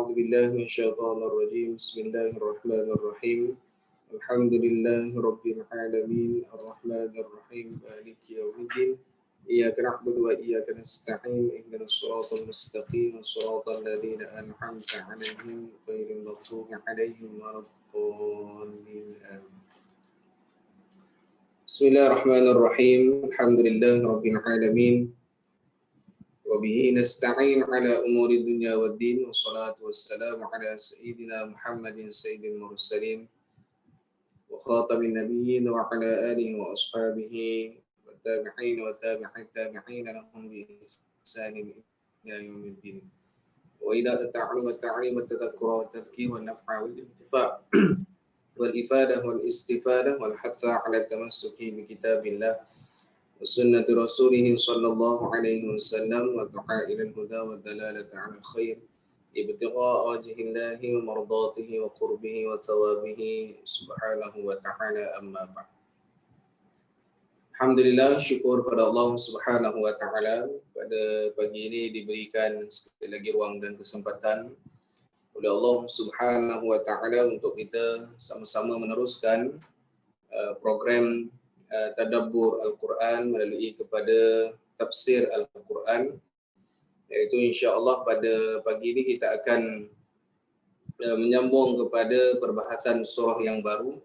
أعوذ بالله من الشيطان الرجيم بسم الله الرحمن الرحيم الحمد لله رب العالمين الرحمن الرحيم مالك يوم الدين إياك نعبد وإياك نستعين اهدنا الصراط المستقيم صراط الذين أنعمت عليهم غير المغضوب عليهم ولا الضالين آمين. بسم الله الرحمن الرحيم الحمد لله رب العالمين وبه نستعين على أمور الدنيا والدين والصلاة والسلام على سيدنا محمد سيد المرسلين وخاتم النبيين وعلى آله وأصحابه والتابعين وتابع التابعين لهم بإحسان إلى يوم الدين وإلى التعلم والتعليم والتذكر والتذكير والنفع والانتفاع والإفادة والاستفادة والحث على التمسك بكتاب الله وسنة رسوله صلى الله عليه وسلم والدعاء إلى الهدى والدلالة على الخير ابتغاء وجه الله ومرضاته وقربه وثوابه سبحانه وتعالى أما بعد. Alhamdulillah, syukur pada Allah Subhanahu wa taala pada pagi ini diberikan sekali lagi ruang dan kesempatan oleh Allah Subhanahu wa taala untuk kita sama-sama meneruskan program tadabbur Al-Quran melalui kepada tafsir Al-Quran, iaitu insya-Allah pada pagi ini kita akan menyambung kepada perbahasan surah yang baru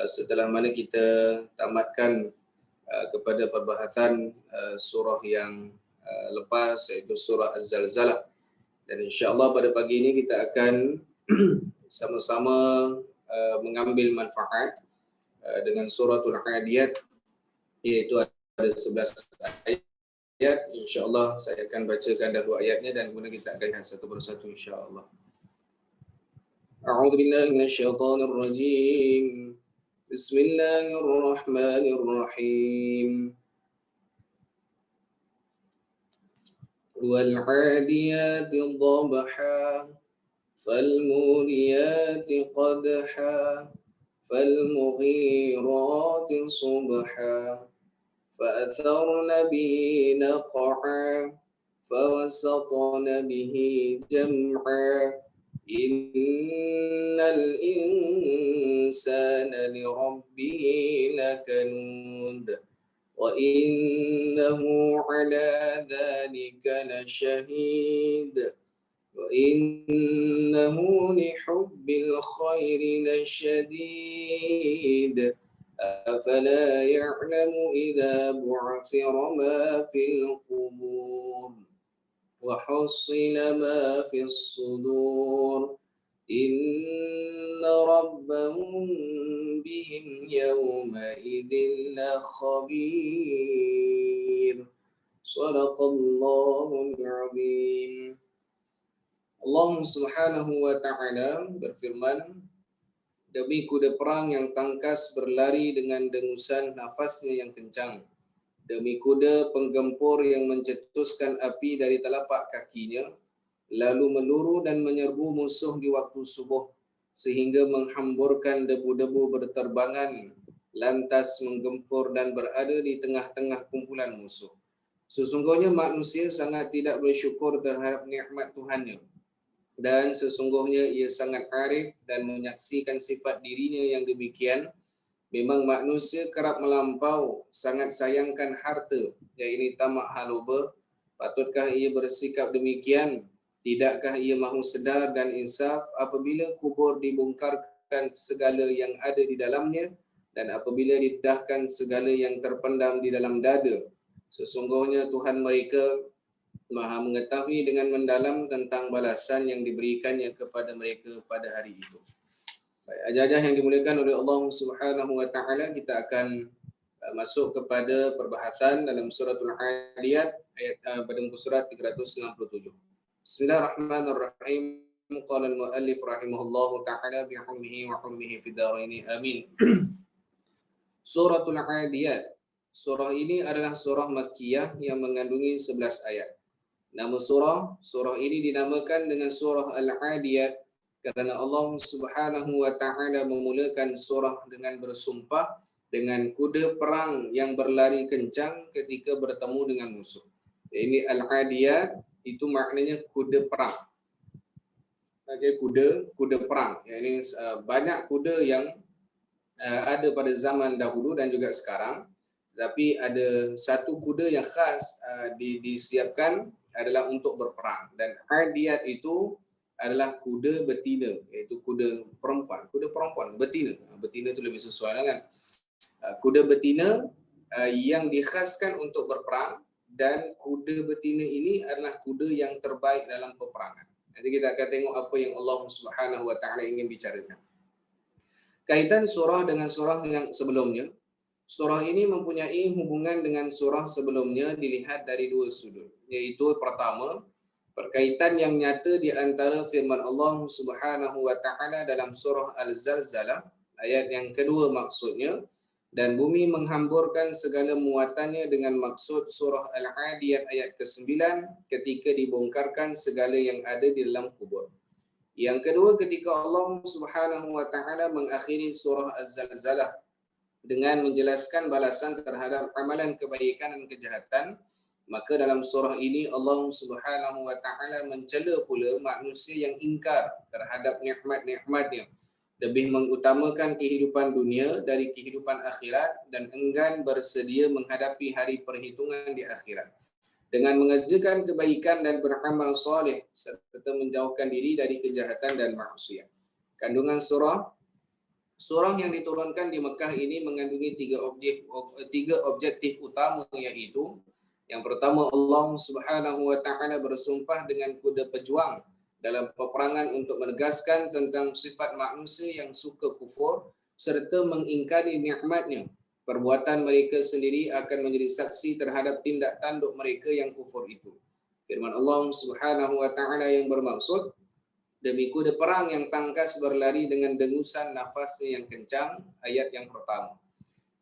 setelah mana kita tamatkan kepada perbahasan surah yang lepas, iaitu surah Az-Zalzalah. Dan insya-Allah pada pagi ini kita akan sama-sama mengambil manfaat dengan suratul Adiyat, iaitu ada 11 ayat. InsyaAllah saya akan bacakan dahulu ayatnya dan kemudian kita akan lihat satu persatu insyaAllah. A'udzu billahi minasyaitonir rajim. Bismillahirrahmanirrahim. Wal 'adiyati dhabha fal muriyati qadha فالمغيرات صبحا فأثرن به نقعا فوسطن به جمعا إن الإنسان لربه لكنود وإنه على ذلك لشهيد وإنه لحب الخير لشديد أفلا يعلم إذا بعثر ما في القبور وحصل ما في الصدور إن ربهم بهم يومئذ لخبير صدق الله العظيم. Allah Subhanahu wa taala berfirman, demi kuda perang yang tangkas berlari dengan dengusan nafasnya yang kencang, demi kuda penggempur yang mencetuskan api dari telapak kakinya, lalu meluru dan menyerbu musuh di waktu subuh sehingga menghamburkan debu-debu berterbangan, lantas menggempur dan berada di tengah-tengah kumpulan musuh. Sesungguhnya manusia sangat tidak bersyukur terhadap nikmat Tuhannya, dan sesungguhnya ia sangat arif dan menyaksikan sifat dirinya yang demikian. Memang manusia kerap melampau, sangat sayangkan harta, iaitu tamak haluba. Patutkah ia bersikap demikian? Tidakkah ia mahu sedar dan insaf apabila kubur dibongkarkan segala yang ada di dalamnya, dan apabila didedahkan segala yang terpendam di dalam dada? Sesungguhnya Tuhan mereka Maha mengetahui dengan mendalam tentang balasan yang diberikannya kepada mereka pada hari itu. Baik, ajar-ajar yang dimuliakan oleh Allah Subhanahu wa taala, kita akan masuk kepada perbahasan dalam suratul Adiyat ayat pada muka surat 367. Bismillahirrahmanirrahim. Qala al-muallif rahimahullahu taala bi hummihi wa hummihi fid darain amin. Suratul Adiyat. Surah ini adalah surah Makkiyah yang mengandungi 11 ayat. Nama surah ini dinamakan dengan surah Al-Adiyat kerana Allah Subhanahu wa taala memulakan surah dengan bersumpah dengan kuda perang yang berlari kencang ketika bertemu dengan musuh. Ini Al-Adiyat itu maknanya kuda perang. kuda perang. Ini banyak kuda yang ada pada zaman dahulu dan juga sekarang. Tapi ada satu kuda yang khas disiapkan adalah untuk berperang, dan Adiyat itu adalah kuda betina, iaitu kuda perempuan betina. Betina itu lebih sesuai kan. Kuda betina yang dikhaskan untuk berperang, dan kuda betina ini adalah kuda yang terbaik dalam peperangan. Nanti kita akan tengok apa yang Allah Subhanahu wa taala ingin bicarakan. Kaitan surah dengan surah yang sebelumnya. Surah ini mempunyai hubungan dengan surah sebelumnya dilihat dari dua sudut. Yaitu pertama, perkaitan yang nyata di antara firman Allah Subhanahu wa taala dalam surah Al-Zalzalah ayat yang kedua maksudnya, dan bumi menghamburkan segala muatannya, dengan maksud surah Al-Adiyat ayat ke-9 ketika dibongkarkan segala yang ada di dalam kubur. Yang kedua, ketika Allah Subhanahu wa taala mengakhiri surah Az-Zalzalah dengan menjelaskan balasan terhadap amalan kebaikan dan kejahatan, maka dalam surah ini Allah Subhanahu wa taala mencela pula manusia yang ingkar terhadap nikmat-nikmatnya, lebih mengutamakan kehidupan dunia dari kehidupan akhirat, dan enggan bersedia menghadapi hari perhitungan di akhirat dengan mengerjakan kebaikan dan beramal soleh serta menjauhkan diri dari kejahatan dan maksiat. Kandungan Surah yang diturunkan di Mekah ini mengandungi tiga objektif utama, yaitu yang pertama, Allah Subhanahu wa taala bersumpah dengan kuda pejuang dalam peperangan untuk menegaskan tentang sifat manusia yang suka kufur serta mengingkari nikmatnya. Perbuatan mereka sendiri akan menjadi saksi terhadap tindak tanduk mereka yang kufur itu. Firman Allah Subhanahu wa taala yang bermaksud, demi kuda perang yang tangkas berlari dengan dengusan nafasnya yang kencang, ayat yang pertama.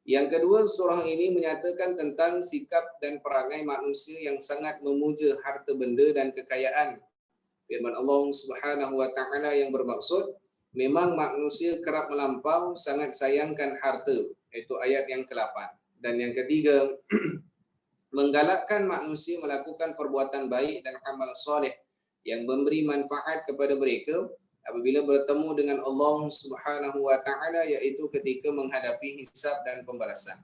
Yang kedua, surah ini menyatakan tentang sikap dan perangai manusia yang sangat memuja harta benda dan kekayaan. Firman Allah Subhanahu wa taala yang bermaksud, memang manusia kerap melampau sangat sayangkan harta, iaitu ayat yang ke-8. Dan yang ketiga, menggalakkan manusia melakukan perbuatan baik dan amal soleh yang memberi manfaat kepada mereka apabila bertemu dengan Allah Subhanahu wa taala, yaitu ketika menghadapi hisab dan pembalasan.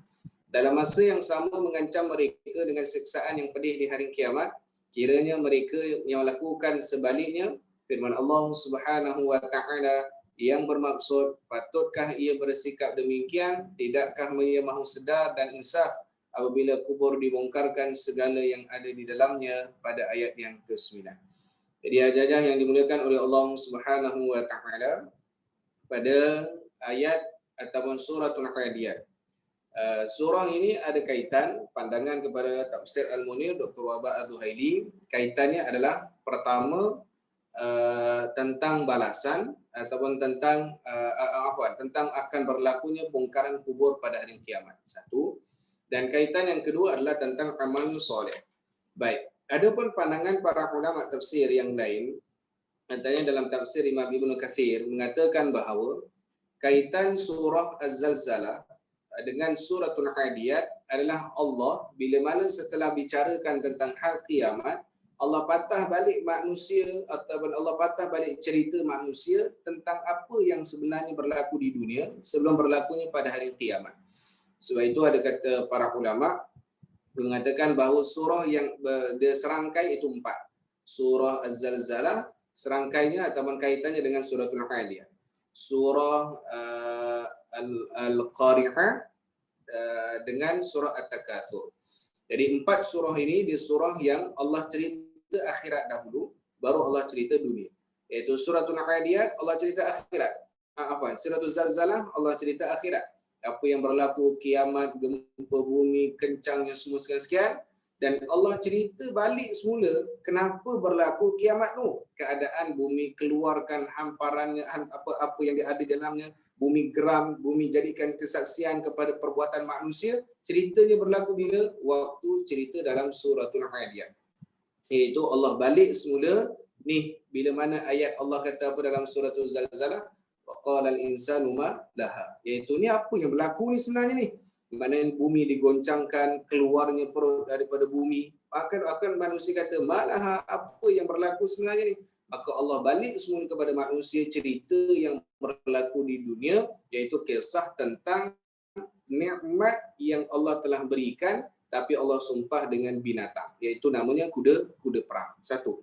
Dalam masa yang sama mengancam mereka dengan siksaan yang pedih di hari kiamat, kiranya mereka yang melakukan sebaliknya. Firman Allah Subhanahu wa taala yang bermaksud, patutkah ia bersikap demikian? Tidakkah ia mahu sedar dan insaf apabila kubur dibongkarkan segala yang ada di dalamnya, pada ayat yang ke-9. Jadi hajah yang dimuliakan oleh Allah Subhanahu wa taala, pada ayat ataupun suratul Adiyat. Surah ini ada kaitan pandangan kepada tafsir Al-Munir Dr. Wahbah Al-Duhaili. Kaitannya adalah pertama tentang balasan ataupun tentang tentang akan berlakunya bongkaran kubur pada hari kiamat. Satu. Dan kaitan yang kedua adalah tentang amal soleh. Baik. Adapun pandangan para ulama tafsir yang lain, antaranya dalam tafsir Imam Ibnu Katsir mengatakan bahawa kaitan surah Az-Zalzalah dengan suratul Adiyat adalah Allah bila mana setelah bicarakan tentang hal kiamat, Allah patah balik manusia ataupun Allah patah balik cerita manusia tentang apa yang sebenarnya berlaku di dunia sebelum berlakunya pada hari kiamat. Sebab itu ada kata para ulama mengatakan bahawa surah yang serangkai itu 4. Surah Az-Zalzalah serangkainya ataupun kaitannya dengan suratul Adiyat. Surah Al-Qari'ah dengan surah At-Takatsur. Jadi 4 surah ini di surah yang Allah cerita akhirat dahulu, baru Allah cerita dunia. Iaitu suratul Adiyat Allah cerita akhirat. Suratul Zalzalah Allah cerita akhirat. Apa yang berlaku, kiamat, gempa bumi, kencangnya semua sekian. Dan Allah cerita balik semula kenapa berlaku kiamat tu. Keadaan bumi keluarkan hamparannya, apa yang ada di dalamnya. Bumi geram, bumi jadikan kesaksian kepada perbuatan manusia. Ceritanya berlaku bila? Waktu cerita dalam suratul Adiyat. Iaitu Allah balik semula. Ni, bila mana ayat Allah kata apa dalam suratul Zalzalah? Waqala al-insanu ma laha. Iaitu ni apa yang berlaku ni sebenarnya ni. Mana bumi digoncangkan, keluarnya perut daripada bumi. Akan manusia kata, malaha, apa yang berlaku sebenarnya ni? maka Allah balik semula kepada manusia cerita yang berlaku di dunia, iaitu kisah tentang nikmat yang Allah telah berikan tapi Allah sumpah dengan binatang, iaitu namanya kuda perang. Satu.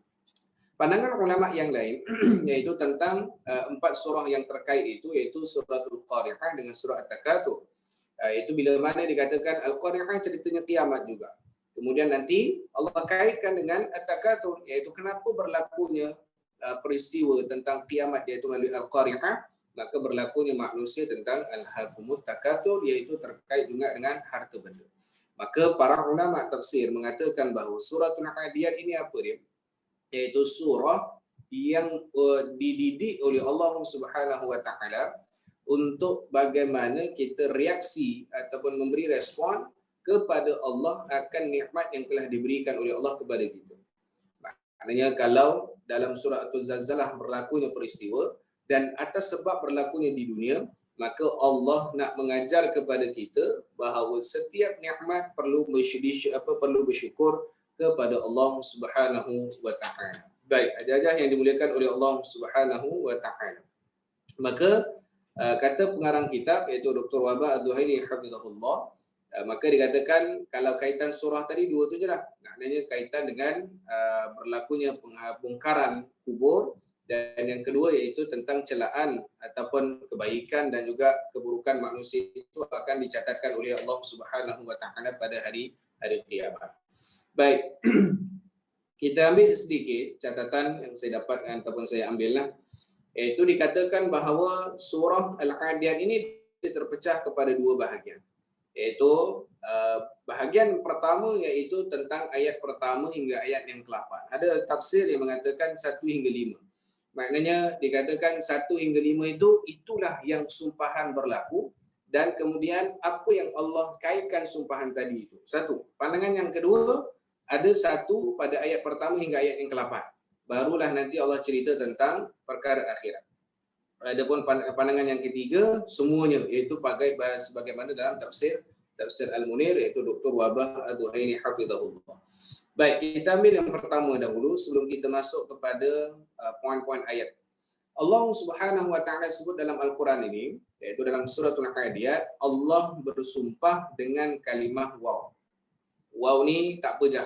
Pandangan ulama yang lain yaitu tentang empat surah yang terkait itu, yaitu suratul Qari'ah dengan surah At-Takatsur. Itu bila mana dikatakan Al-Qari'ah ceritanya kiamat juga. Kemudian nanti Allah kaitkan dengan At-Takatsur, iaitu kenapa berlakunya peristiwa tentang kiamat, iaitu melalui Al-Qari'ah, maka berlakunya manusia tentang Al-Hakumut Takatsur, iaitu terkait juga dengan harta benda. Maka para ulama tafsir mengatakan bahawa suratul Adiyat ini apa dia? Iaitu surah yang dididik oleh Allah Subhanahu wa taala untuk bagaimana kita reaksi ataupun memberi respon kepada Allah akan nikmat yang telah diberikan oleh Allah kepada kita. Maknanya kalau dalam surah Az-Zalzalah berlakunya peristiwa dan atas sebab berlakunya di dunia, maka Allah nak mengajar kepada kita bahawa setiap nikmat perlu bersyukur kepada Allah Subhanahu wa taala. Baik, ajar-ajar yang dimuliakan oleh Allah Subhanahu wa taala. Maka kata pengarang kitab iaitu Dr. Wahbah Ad-Duhaili hafizahullah, maka dikatakan kalau kaitan surah tadi dua tu jelah. Maknanya kaitan dengan berlakunya pembongkaran kubur, dan yang kedua iaitu tentang celaan ataupun kebaikan dan juga keburukan manusia itu akan dicatatkan oleh Allah Subhanahu wa taala pada hari kiamat. Baik. Kita ambil sedikit catatan yang saya dapatkan ataupun saya ambillah. Iaitu dikatakan bahawa surah Al-Adiyat ini terpecah kepada dua bahagian. Iaitu bahagian pertama iaitu tentang ayat pertama hingga ayat yang ke-8. Ada tafsir yang mengatakan 1 hingga 5. Maknanya dikatakan 1 hingga 5 itulah yang sumpahan berlaku, dan kemudian apa yang Allah kaitkan sumpahan tadi itu. Satu. Pandangan yang kedua, ada satu pada ayat pertama hingga ayat yang ke-8. Barulah nanti Allah cerita tentang perkara akhirat. Adapun pandangan yang ketiga, semuanya, iaitu sebagaimana dalam tafsir Al-Munir, iaitu Dr. Wahbah Ad-Duhaili hafizahullah. Baik, kita ambil yang pertama dahulu sebelum kita masuk kepada poin-poin ayat. Allah Subhanahu wa taala sebut dalam Al-Quran ini, iaitu dalam suratul Adiyat, Allah bersumpah dengan kalimah waw. Waw ni tak apa je.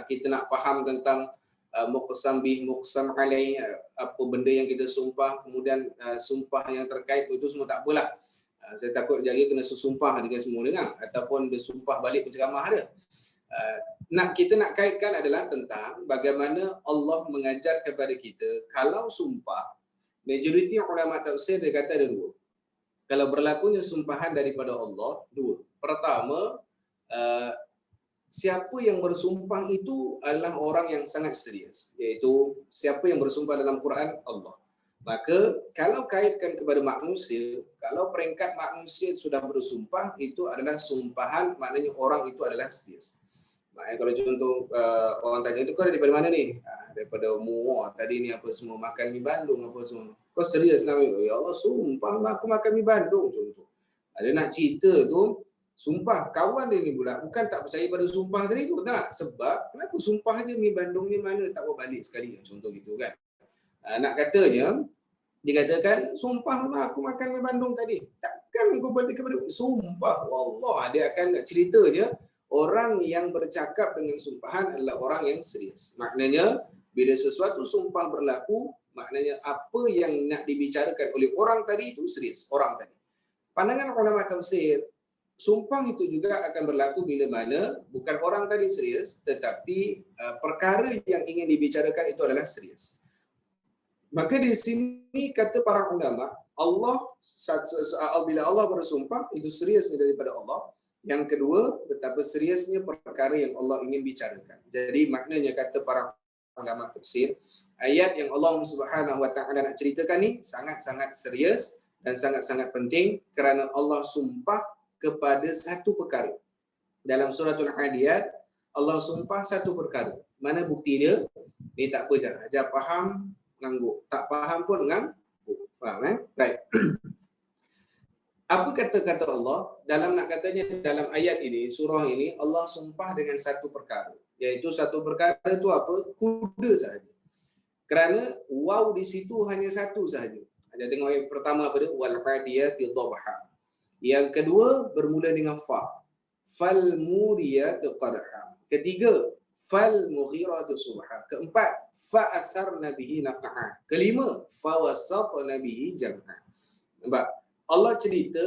Kita nak faham tentang muqsam bih, muqsam alaih, apa benda yang kita sumpah, kemudian sumpah yang terkait itu semua tak apalah. Saya takut jaga kena sesumpah dengan semua dengar ataupun dia sumpah balik penceramah dia. Kita nak kaitkan adalah tentang bagaimana Allah mengajar kepada kita kalau sumpah. Majoriti ulama tafsir dia kata ada dua. Kalau berlakunya sumpahan daripada Allah, dua. Pertama, siapa yang bersumpah itu adalah orang yang sangat serius, iaitu siapa yang bersumpah dalam Quran? Allah. Maka kalau kaitkan kepada manusia, kalau peringkat manusia sudah bersumpah, itu adalah sumpahan, maknanya orang itu adalah serius. Maknanya kalau contoh orang tanya itu, kau daripada mana ni? Daripada Muar. Tadi ni apa semua, makan mi Bandung apa semua. Kau serius nak? Ya Allah, sumpah aku makan mi Bandung contoh. Ada nak cerita tu, sumpah kawan dia ni pula bukan tak percaya pada sumpah tadi tu, tak. Sebab kenapa sumpah je mi Bandung ni mana tak mau balik sekali, contoh gitu kan. Nak katanya dikatakan sumpah aku makan mi Bandung tadi, takkan aku balik kepada sumpah. Wallah, dia akan nak ceritanya orang yang bercakap dengan sumpahan adalah orang yang serius. Maknanya bila sesuatu sumpah berlaku, maknanya apa yang nak dibicarakan oleh orang tadi itu serius, orang tadi. Pandangan ulama tafsir, sumpah itu juga akan berlaku bila mana bukan orang tadi serius, tetapi perkara yang ingin dibicarakan itu adalah serius. Maka di sini kata para ulama, bila Allah bersumpah itu seriusnya daripada Allah. Yang kedua, betapa seriusnya perkara yang Allah ingin bicarakan. Jadi maknanya kata para ulama tafsir, ayat yang Allah Subhanahu wa taala nak ceritakan ni sangat-sangat serius dan sangat-sangat penting kerana Allah sumpah kepada satu perkara. Dalam suratul Adiyat, Allah sumpah satu perkara. Mana bukti dia? Ni tak apa je. Ajar faham, ngangguk. Tak faham pun ngangguk. Faham Baik. Apa kata-kata Allah? Nak katanya dalam ayat ini, surah ini, Allah sumpah dengan satu perkara. Iaitu satu perkara itu apa? Kuda sahaja. Kerana waw di situ hanya satu sahaja. Ada tengok yang pertama apa dia? Wal adiyati dhabha. Yang kedua bermula dengan fa. Fal muriyati qadha. Ketiga fal mughirati subha. Keempat fa atharna bihi naq'a. Kelima fa wasatna bihi jam'a. Nampak? Allah cerita,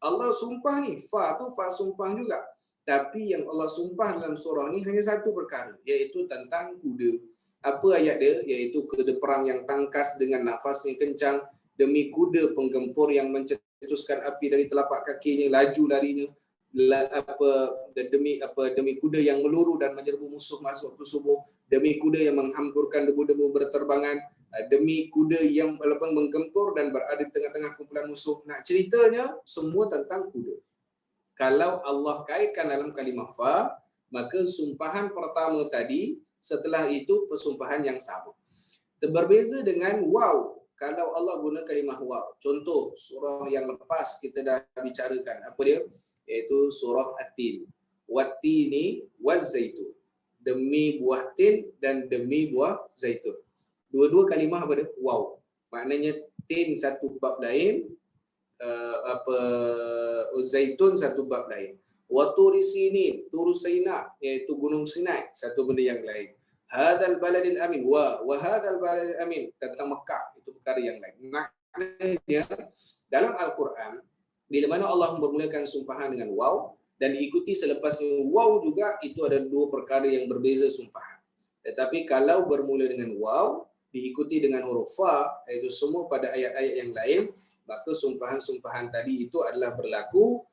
Allah sumpah ni, fa tu fa sumpah juga. Tapi yang Allah sumpah dalam surah ni hanya satu perkara, iaitu tentang kuda. Apa ayat dia? Iaitu kuda perang yang tangkas dengan nafas yang kencang, demi kuda penggempur yang mencetuskan api dari telapak kakinya, laju larinya, demi kuda yang meluru dan menyerbu musuh masuk waktu subuh, demi kuda yang menghampurkan debu-debu berterbangan, demi kuda yang menggempur dan berada di tengah-tengah kumpulan musuh. Nak ceritanya semua tentang kuda. Kalau Allah kaitkan dalam kalimah fa, maka sumpahan pertama tadi, setelah itu persumpahan yang sama. Berbeza dengan waw. Kalau Allah guna kalimah waw. Contoh surah yang lepas kita dah bicarakan. Apa dia? Iaitu surah At-Tin. Wat-tini waz-zaitun. Demi buah tin dan demi buah zaitun. Dua-dua kalimah apa dia? Waw. Maknanya tin satu bab lain, zaitun satu bab lain. Wa turi sinin, turu Sina, iaitu gunung Sinai, satu benda yang lain. Hadzal baladil amin, wa hadzal baladil amin, tentang Mekah, itu perkara yang lain. Maknanya dalam Al-Quran, bila mana Allah mempermulakan sumpahan dengan waw dan diikuti selepasnya waw juga, itu ada dua perkara yang berbeza sumpahan. Tetapi kalau bermula dengan waw diikuti dengan huruf fa, iaitu semua pada ayat-ayat yang lain, maka sumpahan-sumpahan tadi itu adalah berlaku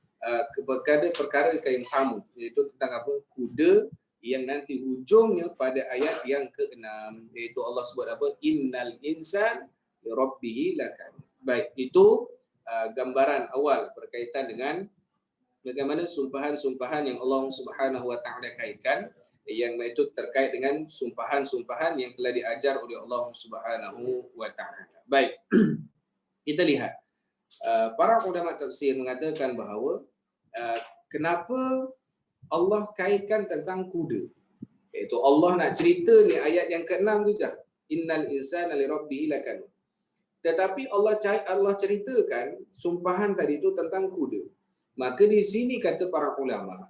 kepada perkara yang sama, iaitu tentang apa? Kuda, yang nanti hujungnya pada ayat yang ke-6, iaitu Allah sebut apa? Innal insan li rabbihi lakanut. Baik, itu gambaran awal berkaitan dengan bagaimana sumpahan-sumpahan yang Allah Subhanahu wa taala kaitkan, yang itu terkait dengan sumpahan-sumpahan yang telah diajar oleh Allah Subhanahu wa taala. Baik. Kita lihat para ulama tafsir mengatakan bahawa kenapa Allah kaitkan tentang kuda. Iaitu Allah nak cerita ni ayat yang ke-6 juga. Innal insana li rabbihi lakanut. Tetapi Allah ceritakan sumpahan tadi itu tentang kuda. Maka di sini kata para ulama,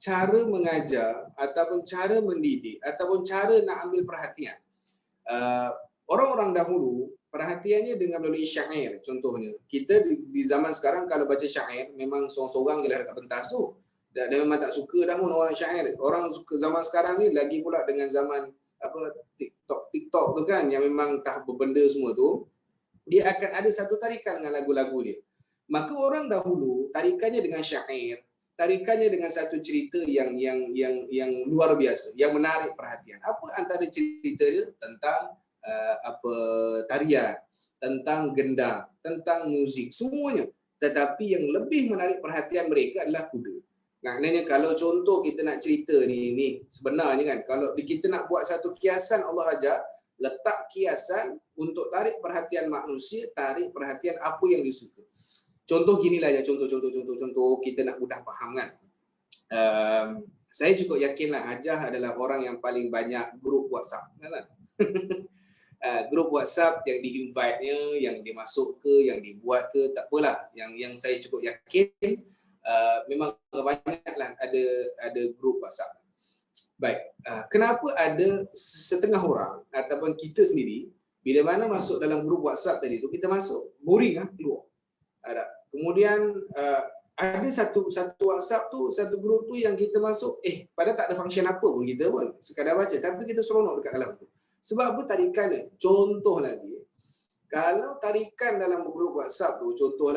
cara mengajar ataupun cara mendidik ataupun cara nak ambil perhatian. Orang-orang dahulu perhatiannya dengan melalui syair. Contohnya, kita di zaman sekarang kalau baca syair memang seorang-seorang je lah dekat pentas tu. Dan memang tak suka dah pun orang syair. Orang suka zaman sekarang ni lagi pula dengan zaman apa TikTok tu kan, yang memang tak berbenda semua tu, dia akan ada satu tarikan dengan lagu-lagu dia. Maka orang dahulu tarikannya dengan syair, tarikannya dengan satu cerita yang luar biasa, yang menarik perhatian. Apa antara cerita dia? Tentang tarian, tentang gendang, tentang muzik, semuanya. Tetapi yang lebih menarik perhatian mereka adalah kuda. Maknanya kalau contoh kita nak cerita ni sebenarnya kan, kalau kita nak buat satu kiasan, Allah ajar letak kiasan untuk tarik perhatian manusia, tarik perhatian apa yang disuka. Contoh ginilah ya, contoh kita nak mudah faham kan. Saya cukup yakinlah Hajah adalah orang yang paling banyak grup WhatsApp kan. Grup WhatsApp yang di-invite-nya, yang dimasuk ke, yang dibuat ke, tak apalah. Yang saya cukup yakin memang banyaklah ada grup WhatsApp. Baik, kenapa ada setengah orang ataupun kita sendiri bila mana masuk dalam grup WhatsApp tadi tu, kita masuk boring keluar. Kemudian ada satu WhatsApp tu, satu grup tu yang kita masuk, padahal tak ada function apa pun kita pun, sekadar baca, tapi kita seronok dekat dalam tu. Sebab apa tarikan dia? Contoh lagi, kalau tarikan dalam grup WhatsApp tu, contoh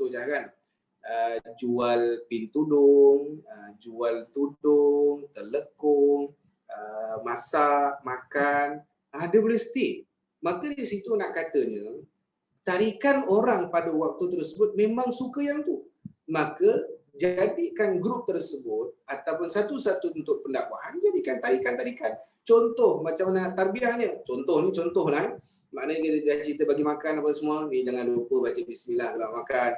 je kan, jual pin tudung, jual tudung, telekung, masak, makan, dia boleh stay. Maka di situ nak katanya, tarikan orang pada waktu tersebut memang suka yang tu. Maka jadikan grup tersebut ataupun satu-satu untuk pendakwaan, jadikan tarikan-tarikan. Contoh macam mana tarbiyahnya. Contoh lah. Maknanya kita dah cerita bagi makan apa semua, ni jangan lupa baca bismillah kalau makan.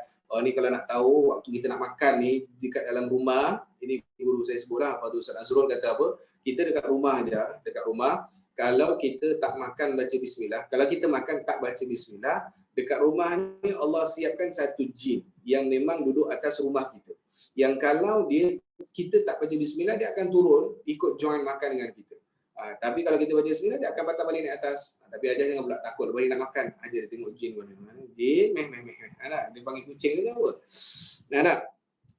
Ni kalau nak tahu waktu kita nak makan ni dekat dalam rumah, ini guru saya sebutlah, Fadul Ustaz Azrul kata apa, kita dekat rumah aja, dekat rumah, kalau kita tak makan baca bismillah, kalau kita makan tak baca bismillah, dekat rumah ni Allah siapkan satu jin yang memang duduk atas rumah kita. Yang kalau kita tak baca bismillah, dia akan turun ikut join makan dengan kita. Tapi kalau kita baca bismillah, dia akan patah balik naik atas. Tapi ajar jangan pula takut balik nak makan. Ajar dia tengok jin mana-mana. Jin meh. Dia panggil kucing ke apa? Nah.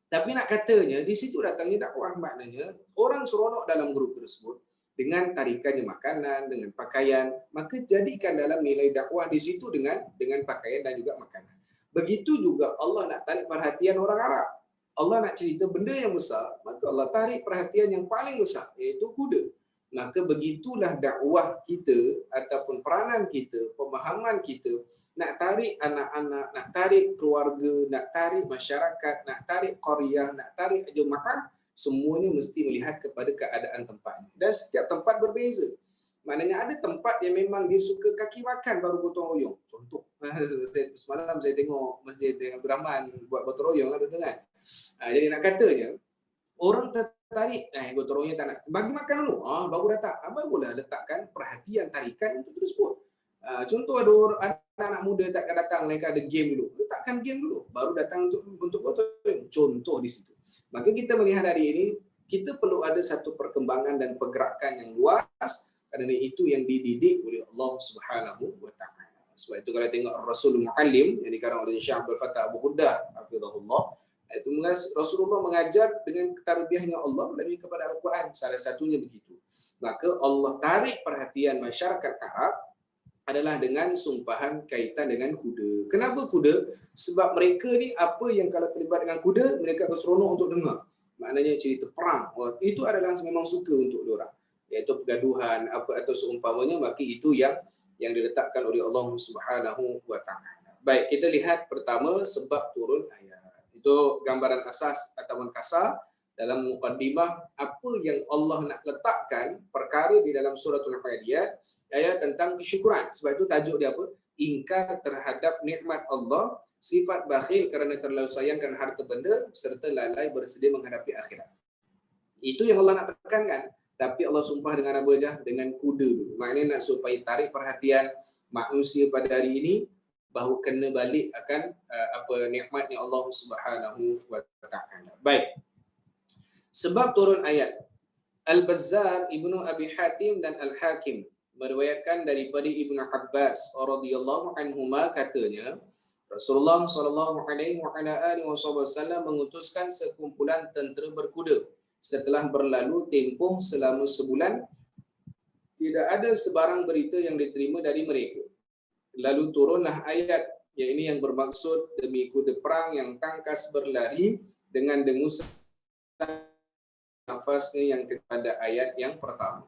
Tapi nak katanya, di situ datangnya dakwah, maknanya orang seronok dalam grup tersebut dengan tarikannya makanan, dengan pakaian, maka jadikan dalam nilai dakwah di situ dengan pakaian dan juga makanan. Begitu juga Allah nak tarik perhatian orang Arab. Allah nak cerita benda yang besar, maka Allah tarik perhatian yang paling besar, iaitu kuda. Maka begitulah dakwah kita ataupun peranan kita, pemahaman kita, nak tarik anak-anak, nak tarik keluarga, nak tarik masyarakat, nak tarik qaryah, nak tarik jemaah, semuanya mesti melihat kepada keadaan tempatnya. Dan setiap tempat berbeza. Maknanya ada tempat yang memang dia suka kaki makan baru gotong royong. Contoh, semalam saya tengok Masjid Abdul Rahman buat gotong royong, betul kan? Jadi nak katanya, orang tertarik, gotong royong tak nak, bagi makan dulu, baru datang. Barulah letakkan perhatian tarikan untuk tersebut. Contoh ada anak-anak muda tak datang, mereka ada game dulu. Letakkan game dulu, baru datang untuk gotong royong. Contoh di situ. Maka kita melihat hari ini, kita perlu ada satu perkembangan dan pergerakan yang luas, kerana itu yang dididik oleh Allah Subhanahu wa Ta'ala. Sebab itu kalau tengok Rasul Muallim yang dikarang oleh Syekh Abdul Fattah Abu Huddah hafizahullah, itu Rasulullah mengajar dengan ketarbiahnya Allah melalui kepada Al-Quran. Salah satunya begitu. Maka Allah tarik perhatian masyarakat Arab adalah dengan sumpahan kaitan dengan kuda. Kenapa kuda? Sebab mereka ni apa yang kalau terlibat dengan kuda, mereka akan seronok untuk dengar. Maknanya cerita perang. Itu adalah memang suka untuk diorang. Iaitu pergaduhan apa atau seumpamanya, maka itu yang diletakkan oleh Allah Subhanahu wa Ta'ala. Baik, kita lihat pertama sebab turun ayat. Itu gambaran asas ataupun kasar dalam mukaddimah apa yang Allah nak letakkan perkara di dalam suratul Hadiyat, ayat tentang kesyukuran. Sebab itu tajuk dia apa? Ingkar terhadap nikmat Allah, sifat bakhil kerana terlalu sayangkan harta benda, serta lalai bersedia menghadapi akhirat. Itu yang Allah nak tekankan. Tapi Allah sumpah dengan apa saja? Dengan kuda dulu. Maknanya nak supaya tarik perhatian manusia pada hari ini bahawa kena balik akan apa nikmatnya Allah Subhanahu wa Ta'ala. Baik. Sebab turun ayat. Al-Bazzar, Ibnu Abi Hatim dan Al-Hakim meriwayatkan daripada Ibnu Abbas radhiyallahu anhuma katanya, Rasulullah sallallahu alaihi wasallam mengutuskan sekumpulan tentera berkuda. Setelah berlalu tempoh selama sebulan, tidak ada sebarang berita yang diterima dari mereka. Lalu turunlah ayat, yang ini yang bermaksud demi kuda perang yang tangkas berlari dengan dengusan nafasnya yang kepada ayat yang pertama.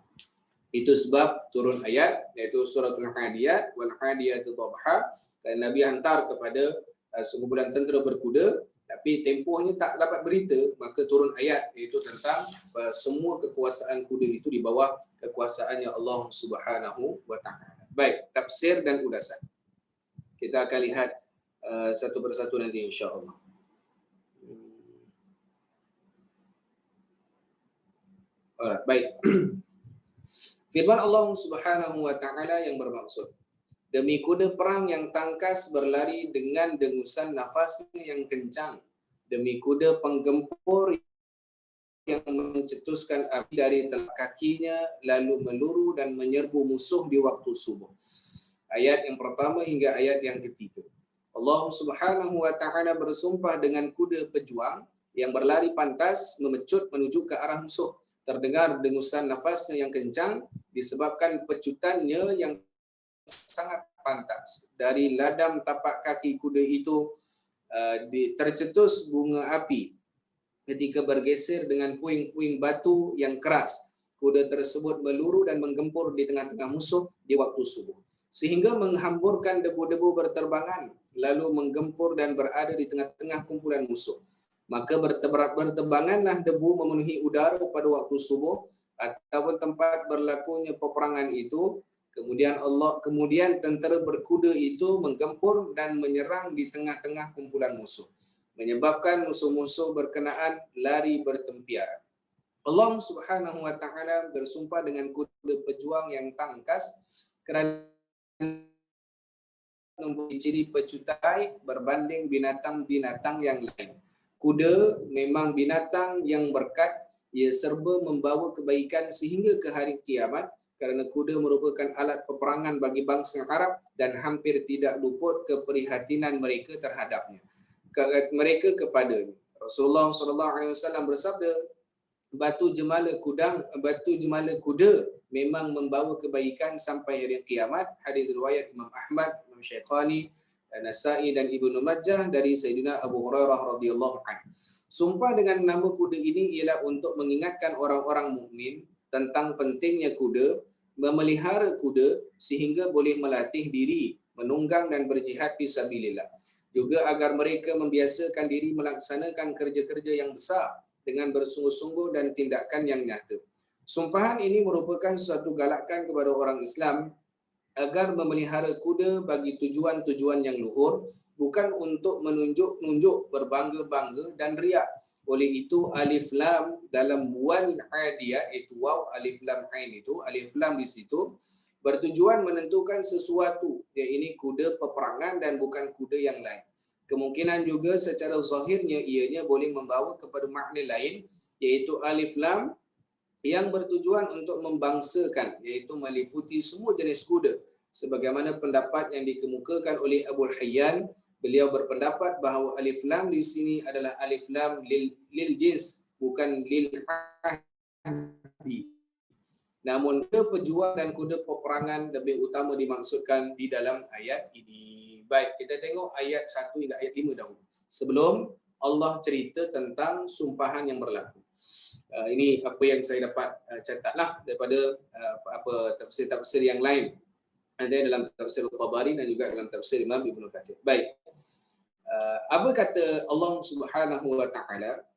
Itu sebab turun ayat, iaitu suratul Hadiyat, wal Hadiyatu dhabha, dan Nabi hantar kepada sekumpulan tentera berkuda, tapi tempohnya tak dapat berita, maka turun ayat, iaitu tentang semua kekuasaan kuda itu di bawah kekuasaannya Allah Subhanahu wa Ta'ala. Baik, tafsir dan ulasan. Kita akan lihat satu persatu nanti insya-Allah. Alright, baik. Firman Allah Subhanahu wa Ta'ala yang bermaksud, demi kuda perang yang tangkas berlari dengan dengusan nafasnya yang kencang, demi kuda penggempur yang mencetuskan api dari telak kakinya, lalu meluru dan menyerbu musuh di waktu subuh. Ayat yang pertama hingga ayat yang ketiga. Allah Subhanahu wa Ta'ala bersumpah dengan kuda pejuang yang berlari pantas memecut menuju ke arah musuh. Terdengar dengusan nafasnya yang kencang disebabkan pecutannya yang sangat pantas. Dari ladam tapak kaki kuda itu tercetus bunga api ketika bergeser dengan puing-puing batu yang keras. Kuda tersebut meluru dan menggempur di tengah-tengah musuh di waktu subuh, sehingga menghamburkan debu-debu berterbangan, lalu menggempur dan berada di tengah-tengah kumpulan musuh. Maka bertebanganlah debu memenuhi udara pada waktu subuh ataupun tempat berlakunya peperangan itu. Kemudian tentera berkuda itu menggempur dan menyerang di tengah-tengah kumpulan musuh, menyebabkan musuh-musuh berkenaan lari bertempiaran. Allah Subhanahu wa taala bersumpah dengan kuda pejuang yang tangkas kerana mempunyai ciri pecutai berbanding binatang-binatang yang lain. Kuda memang binatang yang berkat, ia serba membawa kebaikan sehingga ke hari kiamat kerana kuda merupakan alat peperangan bagi bangsa Arab dan hampir tidak luput keprihatinan mereka terhadapnya. Mereka kepadanya. Rasulullah SAW bersabda, batu jemala kuda memang membawa kebaikan sampai hari kiamat. Hadis riwayat Imam Ahmad, Imam Syafi'i, Nasa'i dan Ibnu Majah dari Sayyidina Abu Hurairah radhiyallahu anhu. Sumpah dengan nama kuda ini ialah untuk mengingatkan orang-orang mukmin tentang pentingnya kuda, memelihara kuda sehingga boleh melatih diri, menunggang dan berjihad fisabilillah. Juga agar mereka membiasakan diri melaksanakan kerja-kerja yang besar dengan bersungguh-sungguh dan tindakan yang nyata. Sumpahan ini merupakan suatu galakan kepada orang Islam agar memelihara kuda bagi tujuan-tujuan yang luhur, bukan untuk menunjuk-nunjuk, berbangga-bangga dan riak. Oleh itu alif lam dalam wal adiyat, itu waw alif lam ain, itu alif lam di situ bertujuan menentukan sesuatu, iaitu kuda peperangan dan bukan kuda yang lain. Kemungkinan juga secara zahirnya ianya boleh membawa kepada makna lain, iaitu alif lam yang bertujuan untuk membangsakan, iaitu meliputi semua jenis kuda. Sebagaimana pendapat yang dikemukakan oleh Abu Hayyan, beliau berpendapat bahawa alif lam di sini adalah alif lam lil jins, bukan lil ahdi. Namun kuda pejuang dan kuda peperangan lebih utama dimaksudkan di dalam ayat ini. Baik, kita tengok ayat 1 hingga ayat 5 dahulu. Sebelum Allah cerita tentang sumpahan yang berlaku. Ini apa yang saya dapat catatlah daripada tafsir-tafsir yang lain. Ada dalam tafsir Tabari dan juga dalam tafsir Imam Ibnu Katsir. Baik. Apa kata Allah Subhanahu wa taala?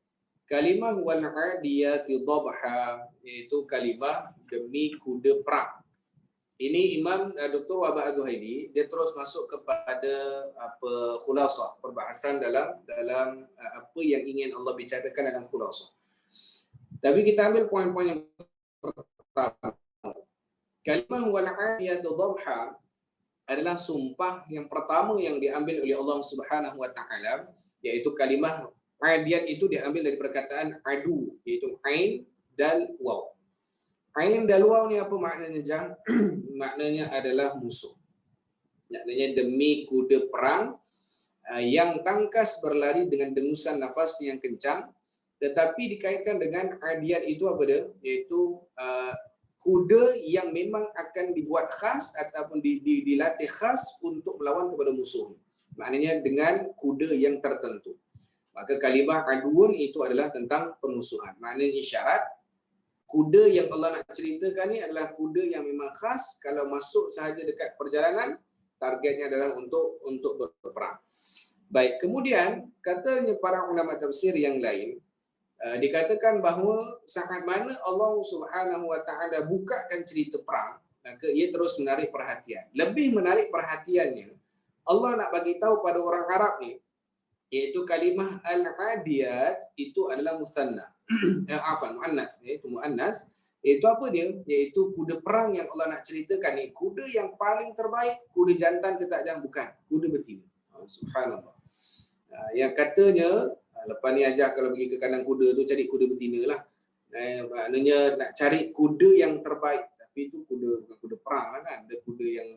Kalimah wal adiyati dhabha, iaitu kalimah demi kuda perang. Ini Imam Dr. Wahbah Adzuhaili dia terus masuk kepada khulasah perbahasan dalam apa yang ingin Allah bicarakan dalam khulasah. Tapi kita ambil poin-poin yang pertama. Kalimah wal adiyati dhabha adalah sumpah yang pertama yang diambil oleh Allah Subhanahu wa taala, iaitu kalimah adiyat itu diambil dari perkataan adu, iaitu ain dan waw. Ain dan waw ni apa maknanya, Jang? Maknanya adalah musuh. Maknanya demi kuda perang yang tangkas berlari dengan dengusan nafas yang kencang, tetapi dikaitkan dengan adiyat itu apa dia? Iaitu kuda yang memang akan dibuat khas ataupun dilatih khas untuk melawan kepada musuh. Maknanya dengan kuda yang tertentu. Maka kalimah aduun itu adalah tentang permusuhan. Maknanya isyarat kuda yang Allah nak ceritakan ni adalah kuda yang memang khas, kalau masuk sahaja dekat perjalanan, targetnya adalah untuk berperang. Baik, kemudian katanya para ulama tafsir yang lain, dikatakan bahawa saat mana Allah Subhanahu wa taala bukakan cerita perang, maka ia terus menarik perhatian. Lebih menarik perhatiannya, Allah nak bagi tahu pada orang Arab ni, iaitu kalimah al-adiyat itu adalah musanna. Muannas, iaitu muannas. Itu apa dia? Iaitu kuda perang yang Allah nak ceritakan ni, kuda yang paling terbaik, kuda jantan ke tak jangan, bukan, kuda betina. Subhanallah. Yang katanya lepas ni ajar kalau pergi ke kandang kuda tu cari kuda betina lah. Maknanya nak cari kuda yang terbaik, tapi itu kuda bukan kuda perang lah kan. Ada kuda yang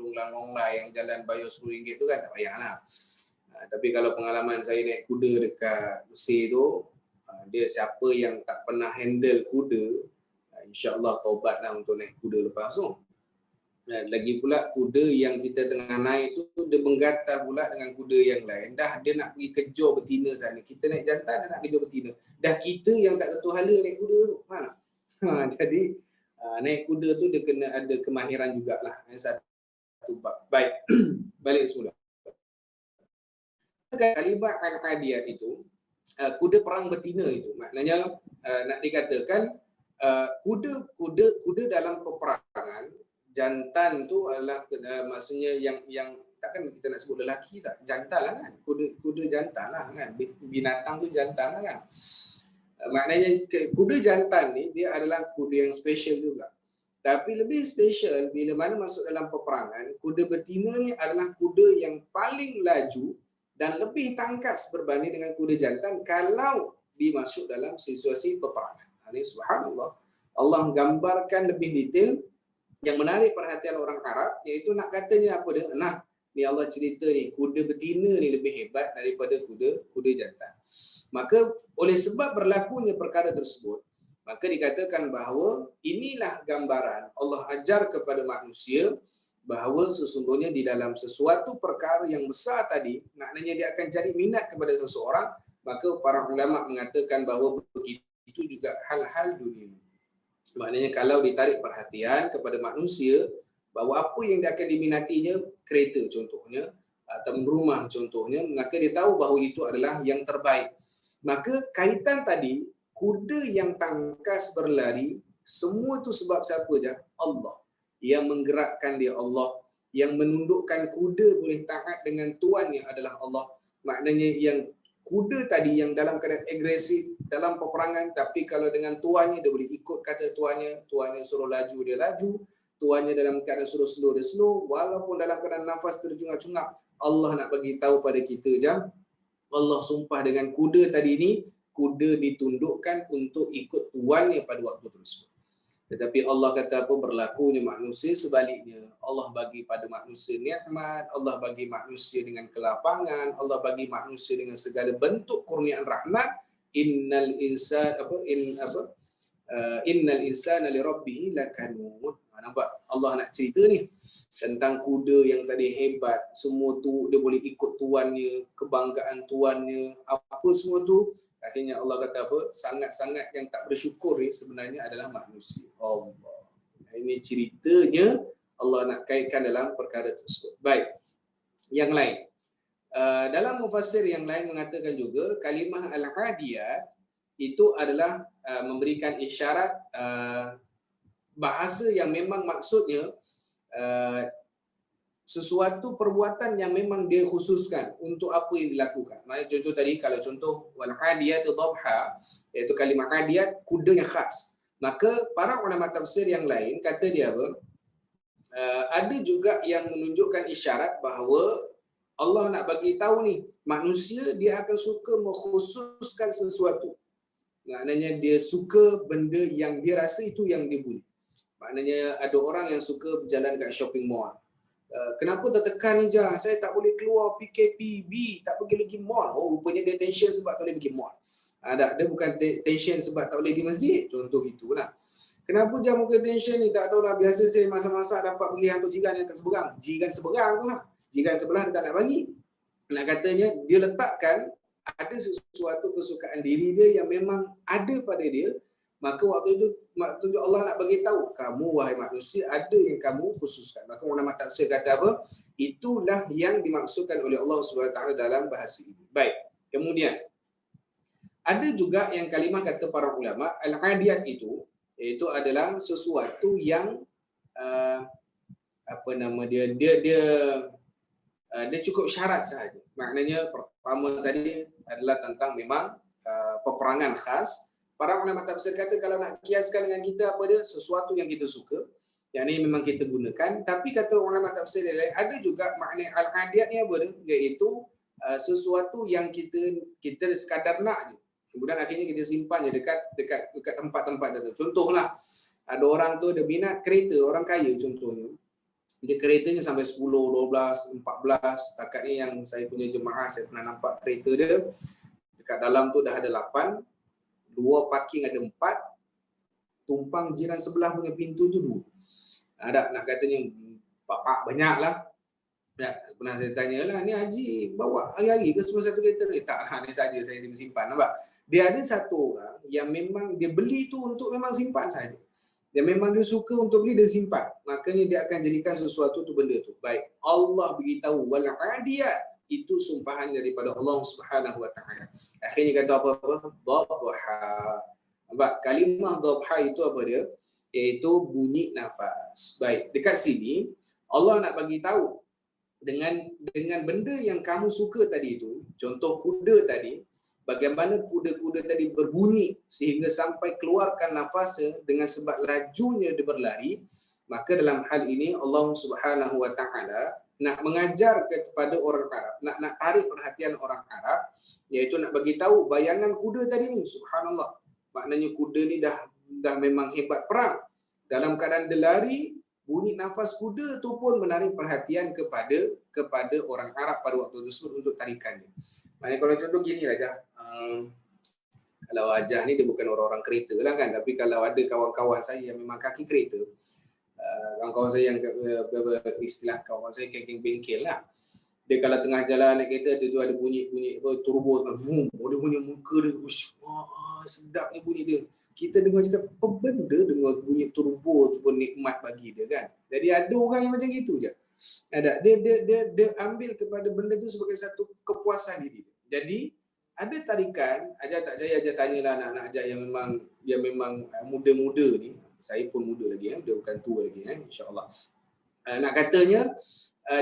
longlang-longlai yang jalan bayar RM10 tu kan, tak payahlah. Tapi kalau pengalaman saya naik kuda dekat Mesir tu, dia siapa yang tak pernah handle kuda, insya-Allah taubatlah untuk naik kuda lepas tu. Lagi pula kuda yang kita tengah naik tu dia menggatal pula dengan kuda yang lain. Dah dia nak pergi kejar betina sana. Kita naik jantan, dia nak kejar betina. Dah kita yang tak tentu hala naik kuda tu. Jadi naik kuda tu dia kena ada kemahiran jugalah. Yang satu bab. Baik. Balik semula. Kalimah al-adiyat itu kuda perang betina itu maknanya nak dikatakan kuda dalam peperangan jantan tu adalah maksudnya yang takkan kita nak sebut lelaki tak, jantan lah kan, kuda jantan lah kan, binatang tu jantan lah kan. Maknanya kuda jantan ni dia adalah kuda yang special juga. Tapi lebih special bila mana masuk dalam peperangan, kuda betina ni adalah kuda yang paling laju dan lebih tangkas berbanding dengan kuda jantan kalau dimasuk dalam situasi peperangan. Ini subhanallah. Allah gambarkan lebih detail yang menarik perhatian orang Arab, iaitu nak katanya apa dia? Nah, ni Allah cerita ni, kuda betina ni lebih hebat daripada kuda jantan. Maka oleh sebab berlakunya perkara tersebut, maka dikatakan bahawa inilah gambaran Allah ajar kepada manusia bahawa sesungguhnya di dalam sesuatu perkara yang besar tadi, maknanya dia akan jadi minat kepada seseorang, maka para ulama mengatakan bahawa begitu juga hal-hal dunia. Maknanya kalau ditarik perhatian kepada manusia bahawa apa yang dia akan diminatinya, kereta contohnya, atau rumah contohnya, maka dia tahu bahawa itu adalah yang terbaik. Maka kaitan tadi, kuda yang tangkas berlari, semua itu sebab siapa je? Allah. Yang menggerakkan dia Allah. Yang menundukkan kuda boleh taat dengan tuannya adalah Allah. Maknanya yang kuda tadi yang dalam keadaan agresif dalam peperangan, tapi kalau dengan tuannya dia boleh ikut kata tuannya suruh laju dia laju, tuannya dalam keadaan suruh slow dia slow, walaupun dalam keadaan nafas terjungak-jungak, Allah nak bagi tahu pada kita jam, Allah sumpah dengan kuda tadi ni, kuda ditundukkan untuk ikut tuannya pada waktu tersebut. Tetapi Allah kata apa, berlakunya manusia sebaliknya. Allah bagi pada manusia nikmat, Allah bagi manusia dengan kelapangan, Allah bagi manusia dengan segala bentuk kurniaan rahmat. Innal insana li rabbih lakanud. Nampak Allah nak cerita ni tentang kuda yang tadi hebat, semua tu dia boleh ikut tuannya, kebanggaan tuannya, apa semua tu. Akhirnya Allah kata apa? Sangat-sangat yang tak bersyukur ni sebenarnya adalah manusia. Allah. Ini ceritanya Allah nak kaitkan dalam perkara tersebut. Baik. Yang lain. Dalam mufassir yang lain mengatakan juga kalimah al-adiyat itu adalah memberikan isyarat bahasa yang memang maksudnya sesuatu perbuatan yang memang dia khususkan untuk apa yang dilakukan. Maksudnya contoh tadi, kalau contoh wal adiyat dhabha, iaitu kalimah adiyat, kudanya khas. Maka para ulama tafsir yang lain kata dia apa? Ada juga yang menunjukkan isyarat bahawa Allah nak bagi tahu ni, manusia dia akan suka mengkhususkan sesuatu. Maknanya dia suka benda yang dia rasa itu yang dia boleh. Maknanya ada orang yang suka berjalan kat shopping mall. Kenapa tertekan ni Jah? Saya tak boleh keluar PKPB, tak pergi lagi mall. Oh, rupanya dia tension sebab tak boleh pergi mall. Dia bukan tension sebab tak boleh pergi masjid. Contoh itulah. Kenapa Jah muka tension ni? Tak tahulah, biasa saya masa-masa dapat pergi hantar jiran yang kat seberang. Jiran seberang tu lah. Jiran sebelah dia tak nak bagi. Nak katanya, dia letakkan ada sesuatu kesukaan diri dia yang memang ada pada dia. Maka waktu itu Allah nak bagi tahu, kamu wahai manusia ada yang kamu khususkan. Maka ulama tafsir kata apa? Itulah yang dimaksudkan oleh Allah SWT dalam bahasa ini. Baik. Kemudian ada juga yang kalimah kata para ulama, al-adiyat itu iaitu adalah sesuatu yang dia cukup syarat sahaja. Maknanya pertama tadi adalah tentang memang peperangan khas. Para ulama tafsir kata kalau nak kiaskan dengan kita apa dia, sesuatu yang kita suka, yang ini memang kita gunakan. Tapi kata ulama tafsir yang lain, ada juga makna al-adiyat ni apa dia, iaitu sesuatu yang kita sekadar nak je. Kemudian akhirnya kita simpan je dekat tempat-tempat tertentu. Contohlah, ada orang tu dia minat kereta, orang kaya contohnya. Dia keretanya sampai 10, 12, 14. Setakat ni yang saya punya jemaah, saya pernah nampak kereta dia. Dekat dalam tu dah ada 8. 2 parking ada 4. Tumpang jiran sebelah punya pintu tu 2. Nak katanya bapak banyak lah. Pernah saya tanya lah, ni Haji bawa hari-hari ke semua satu kereta ni? Tak, ni saja saya simpan. Nampak? Dia ada satu orang yang memang dia beli tu untuk memang simpan saja. Dia memang dia suka untuk beli dan simpan. Makanya dia akan jadikan sesuatu tu benda tu. Baik, Allah beritahu wal adiyat, itu sumpahan daripada Allah Subhanahu wa taala. Akhirnya kata apa-apa? Dhabha. Nampak? Kalimah dhabha itu apa dia? Iaitu bunyi nafas. Baik, dekat sini Allah nak bagi tahu dengan benda yang kamu suka tadi itu, contoh kuda tadi, bagaimana kuda-kuda tadi berbunyi sehingga sampai keluarkan nafasnya dengan sebab lajunya dia berlari, maka dalam hal ini Allah Subhanahu wa taala nak mengajar kepada orang Arab, nak tarik perhatian orang Arab, iaitu nak bagi tahu bayangan kuda tadi ni, subhanallah. Maknanya kuda ni dah memang hebat perang. Dalam keadaan dia lari, bunyi nafas kuda tu pun menarik perhatian kepada orang Arab pada waktu tersebut untuk tarikannya. Maknanya kalau contoh gini lah, kalau Ajah ni dia bukan orang-orang kereta lah kan, tapi kalau ada kawan-kawan saya yang memang kaki kereta, kawan-kawan saya yang istilah kawan saya geng bengkel lah, dia kalau tengah jalan naik kereta tu ada bunyi turbo kan, vroom, dia punya muka dia sedapnya bunyi dia. Kita dengar cakap apa benda dengar bunyi turbo tu pun nikmat bagi dia kan. Jadi ada orang yang macam gitu je. Ada dia ambil kepada benda tu sebagai satu kepuasan diri. Jadi ada tarikan, Ajah tanyalah anak-anak Ajah yang memang muda-muda ni. Saya pun muda lagi dia bukan tua lagi insya-Allah. Nak katanya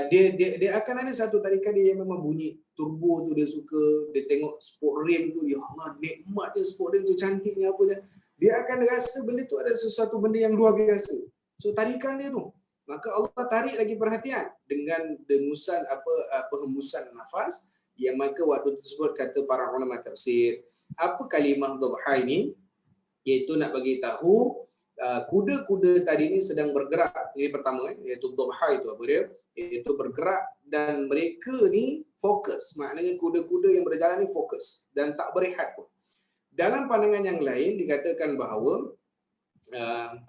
dia akan ada satu tarikan dia yang memang bunyi turbo tu dia suka, dia tengok sport rim tu, ya Allah nikmat dia sport rim tu, cantiknya apa dia akan rasa benda tu ada sesuatu benda yang luar biasa. So tarikan dia tu, maka Allah tarik lagi perhatian dengan dengusan hembusan nafas, yang maka waktu tersebut kata para ulama tafsir, apa kalimah dhabha ini, iaitu nak bagi tahu kuda-kuda tadi ni sedang bergerak. Ini pertama iaitu dhabha itu apa dia? Iaitu bergerak dan mereka ni fokus. Maknanya kuda-kuda yang berjalan ni fokus dan tak berehat pun. Dalam pandangan yang lain dikatakan bahawa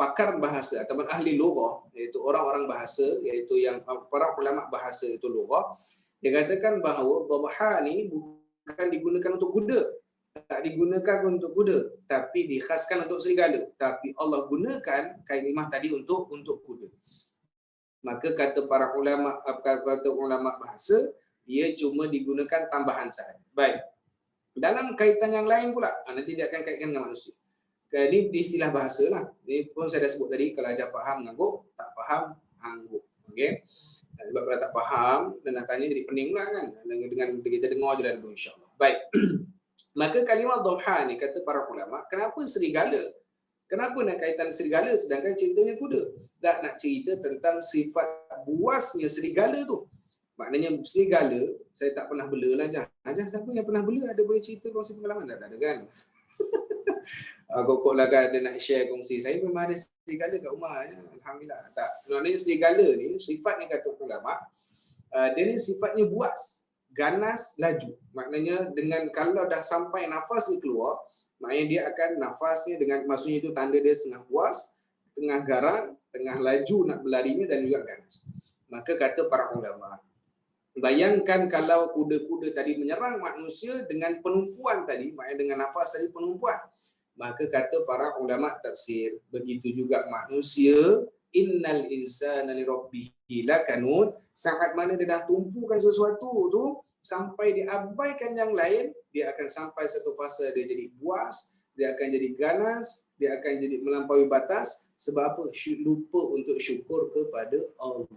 pakar bahasa ataupun ahli lughah, iaitu orang-orang bahasa, iaitu yang para ulama bahasa itu lughah, dia katakan bahawa dhabha ni bukan digunakan untuk kuda, tak digunakan untuk kuda, tapi dikhaskan untuk serigala. Tapi Allah gunakan kalimah tadi untuk kuda. Maka kata para ulama, kata ulama bahasa, ia cuma digunakan tambahan sahaja. Baik. Dalam kaitan yang lain pula, nanti dia akan kaitkan dengan manusia. Ini di istilah bahasa lah. Ini pun saya dah sebut tadi, kalau Ajah faham ngangguk, tak faham angguk. Okey. Sebab kalau tak faham dan nak tanya jadi pening pula kan. Dengan kita dengar je dah dulu insya-Allah. Baik. Maka kalimah dhabha ni kata para ulama, kenapa serigala? Kenapa nak kaitan serigala sedangkan ceritanya kuda? Dah nak cerita tentang sifat buasnya serigala tu. Maknanya serigala, saya tak pernah bela lah Ajah. Ajah siapa yang pernah bela? Ada boleh cerita kongsi pengalaman? Tak ada kan? Kokok lah kan ada nak share kongsi. Saya memang ada serigala kat rumah. Alhamdulillah. Tak. Maknanya serigala ni, sifatnya kata ulama, dia ni sifatnya buas, ganas, laju. Maknanya dengan kalau dah sampai nafas ni keluar, maknanya dia akan nafasnya dengan, maksudnya itu tanda dia tengah buas, tengah garang, tengah laju nak berlarinya dan juga ganas. Maka kata para ulama, bayangkan kalau kuda-kuda tadi menyerang manusia dengan penumpuan tadi, maknanya dengan nafas tadi penumpuan. Maka kata para ulama tafsir, begitu juga manusia, innal insana lirabbihi lakanun, saat mana dia dah tumpukan sesuatu tu sampai diabaikan yang lain, dia akan sampai satu fasa dia jadi buas, dia akan jadi ganas, dia akan jadi melampaui batas. Sebab apa? Lupa untuk syukur kepada Allah.